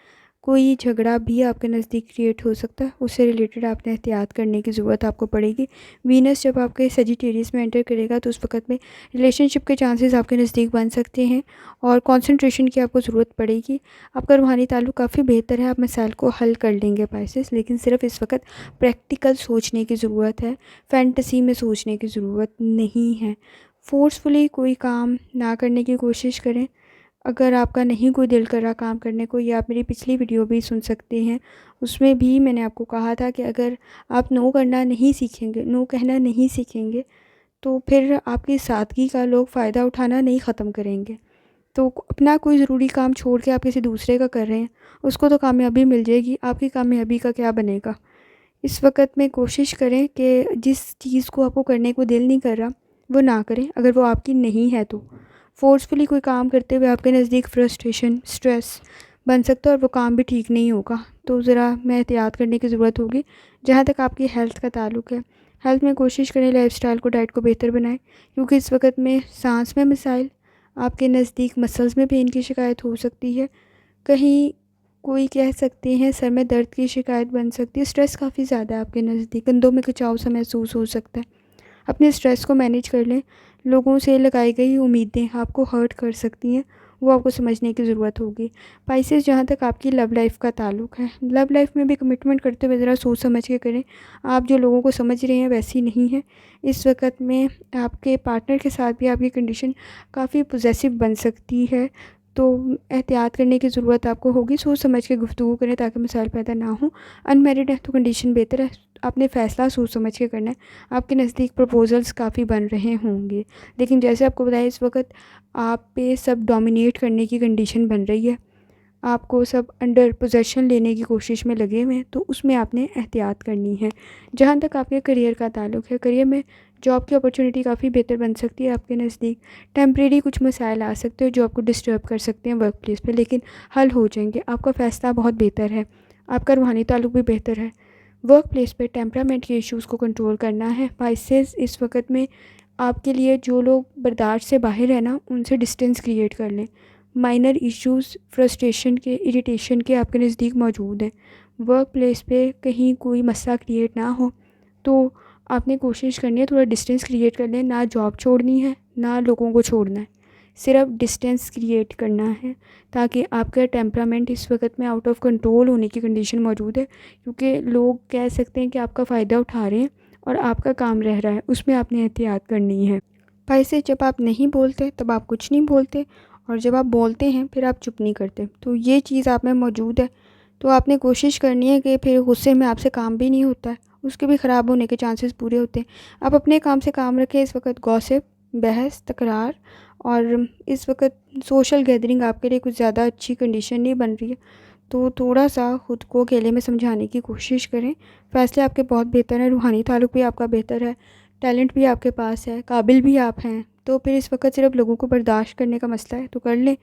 कोई झगड़ा भी आपके नज़दीक क्रिएट हो सकता है, उससे रिलेटेड आपने एहतियात करने की ज़रूरत आपको पड़ेगी। वीनस जब आपके सजिटेरियस में एंटर करेगा तो उस वक्त में रिलेशनशिप के चांसेस आपके नज़दीक बन सकते हैं और कंसंट्रेशन की आपको ज़रूरत पड़ेगी। आपका रूहानी ताल्लुक़ काफ़ी बेहतर है, आप मसाइल को हल कर लेंगे पाइसेस, लेकिन सिर्फ इस वक्त प्रैक्टिकल सोचने की ज़रूरत है, फैंटेसी में सोचने की ज़रूरत नहीं है। फ़ोर्सफुली कोई काम ना करने की कोशिश करें। अगर आपका नहीं कोई दिल कर रहा काम करने को, या आप मेरी पिछली वीडियो भी सुन सकते हैं, उसमें भी मैंने आपको कहा था कि अगर आप नो करना नहीं सीखेंगे, नो कहना नहीं सीखेंगे, तो फिर आपकी सादगी का लोग फ़ायदा उठाना नहीं ख़त्म करेंगे। तो अपना कोई ज़रूरी काम छोड़ के आप किसी दूसरे का कर रहे हैं, उसको तो कामयाबी मिल जाएगी, आपकी कामयाबी का क्या बनेगा। इस वक्त में कोशिश करें कि जिस चीज़ को आपको करने को दिल नहीं कर रहा वो ना करें, अगर वो आपकी नहीं है तो। फ़ोर्सफुली कोई काम करते हुए आपके नज़दीक फ्रस्ट्रेशन, स्ट्रेस बन सकता है और वो काम भी ठीक नहीं होगा, तो ज़रा मैं एहतियात करने की ज़रूरत होगी। जहाँ तक आपकी हेल्थ का ताल्लुक़ है, हेल्थ में कोशिश करें लाइफ़स्टाइल को, डाइट को बेहतर बनाएं, क्योंकि इस वक्त में सांस में मसाइल, आपके नज़दीक मसल्स में पेन की शिकायत हो सकती है, कहीं कोई कह सकते हैं सर में दर्द की शिकायत बन सकती है, स्ट्रेस काफ़ी ज़्यादा है आपके नज़दीक, कंधों में खिंचाव सा महसूस हो सकता है। अपने स्ट्रेस को मैनेज कर लें। लोगों से लगाई गई उम्मीदें आपको हर्ट कर सकती हैं, वो आपको समझने की ज़रूरत होगी। पाइसेस, जहाँ तक आपकी लव लाइफ़ का ताल्लुक़ है, लव लाइफ़ में भी कमिटमेंट करते हुए ज़रा सोच समझ के करें। आप जो लोगों को समझ रहे हैं वैसी नहीं है। इस वक़्त में आपके पार्टनर के साथ भी आपकी कंडीशन काफ़ी पॉसेसिव बन सकती है, तो एहतियात करने की ज़रूरत आपको होगी। सोच समझ के गुफ्तगू करें ताकि मसाइल पैदा ना हो। अनमैरिड है तो कंडीशन बेहतर है, आपने फ़ैसला सोच समझ के करना है। आपके नज़दीक प्रपोज़ल्स काफ़ी बन रहे होंगे, लेकिन जैसे आपको बताया इस वक्त आप पे सब डोमिनेट करने की कंडीशन बन रही है, आपको सब अंडर पोजेसन लेने की कोशिश में लगे हुए हैं, तो उसमें आपने एहतियात करनी है। जहाँ तक आपके करियर का ताल्लुक़ है, करियर में जॉब की अपॉर्चुनिटी काफ़ी बेहतर बन सकती है आपके नज़दीक। टेम्परेरी कुछ मसाइल आ सकते हैं जो आपको डिस्टर्ब कर सकते हैं वर्क प्लेस पे, लेकिन हल हो जाएंगे। आपका फ़ैसला बहुत बेहतर है, आपका रूहानी ताल्लुक़ भी बेहतर है। वर्क प्लेस पे टेम्परामेंट के इश्यूज़ को कंट्रोल करना है। पाइसेस, इस वक्त में आपके लिए जो लोग बर्दाश्त से बाहर है ना, उनसे डिस्टेंस क्रिएट कर लें। माइनर इश्यूज़, फ्रस्ट्रेशन के, इरिटेशन के आपके नज़दीक मौजूद हैं। वर्क प्लेस पे कहीं कोई मसला क्रिएट ना हो, तो आपने कोशिश करनी है थोड़ा डिस्टेंस क्रिएट कर लें। ना जॉब छोड़नी है, ना लोगों को छोड़ना है, सिर्फ डिस्टेंस क्रिएट करना है, ताकि आपका टेम्परामेंट इस वक्त में आउट ऑफ कंट्रोल होने की कंडीशन मौजूद है, क्योंकि लोग कह सकते हैं कि आपका फ़ायदा उठा रहे हैं और आपका काम रह रहा है, उसमें आपने एहतियात करनी है। पैसे, जब आप नहीं बोलते तब आप कुछ नहीं बोलते, और जब आप बोलते हैं फिर आप चुप नहीं करते, तो ये चीज़ आप में मौजूद है। तो आपने कोशिश करनी है कि फिर गुस्से में आपसे काम भी नहीं होता है, उसके भी ख़राब होने के चांसेस पूरे होते हैं। आप अपने काम से काम रखें। इस वक्त गॉसिप, बहस, तकरार और इस वक्त सोशल गैदरिंग आपके लिए कुछ ज़्यादा अच्छी कंडीशन नहीं बन रही है, तो थोड़ा सा ख़ुद को अकेले में समझाने की कोशिश करें। फ़ैसले आपके बहुत बेहतर हैं, रूहानी ताल्लुक़ भी आपका बेहतर है, टैलेंट भी आपके पास है, काबिल भी आप हैं। तो फिर इस वक्त सिर्फ लोगों को बर्दाश्त करने का मसला है तो कर लें,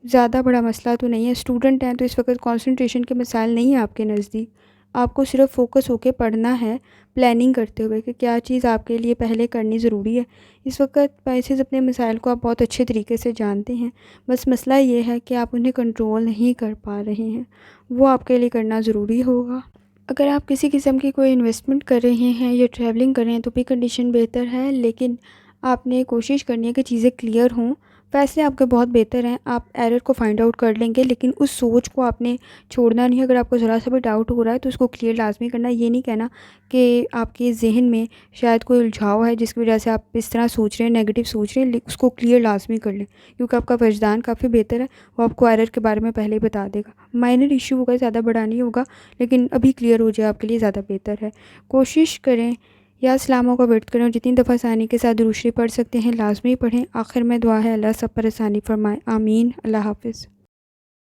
ज़्यादा बड़ा मसला तो नहीं है। स्टूडेंट हैं तो इस वक्त कंसंट्रेशन के मसाइल नहीं है आपके नज़दीक, आपको सिर्फ फोकस होकर पढ़ना है, प्लानिंग करते हुए कि क्या चीज़ आपके लिए पहले करनी ज़रूरी है। इस वक्त पैसे, अपने मसाइल को आप बहुत अच्छे तरीके से जानते हैं, बस मसला ये है कि आप उन्हें कंट्रोल नहीं कर पा रहे हैं, वो आपके लिए करना ज़रूरी होगा। अगर आप किसी किस्म की कोई इन्वेस्टमेंट कर रहे हैं या ट्रैवलिंग कर रहे हैं तो भी कंडीशन बेहतर है, लेकिन आपने कोशिश करनी है कि चीज़ें क्लियर हों। फ़ैसले आपके बहुत बेहतर हैं, आप एरर को फाइंड आउट कर लेंगे, लेकिन उस सोच को आपने छोड़ना नहीं है। अगर आपको ज़रा सा भी डाउट हो रहा है तो उसको क्लियर लाजमी करना। ये नहीं कहना कि आपके जहन में शायद कोई उलझाव है जिसकी वजह से आप इस तरह सोच रहे हैं, नेगेटिव सोच रहे हैं, उसको क्लियर लाजमी कर लें, क्योंकि आपका वजदान काफ़ी बेहतर है, वो आपको एरर के बारे में पहले ही बता देगा। माइनर इशू होगा, ज़्यादा बड़ा नहीं होगा, लेकिन अभी क्लियर हो जाए आपके लिए ज़्यादा बेहतर है। कोशिश करें या इस्लामों का वर्त करें और जितनी दफ़ा आसानी के साथ दुरूद शरीफ पढ़ सकते हैं लाजमी पढ़ें। आखिर में दुआ है अल्लाह सब पर आसानी फरमाए, आमीन। अल्लाह हाफ़िज़।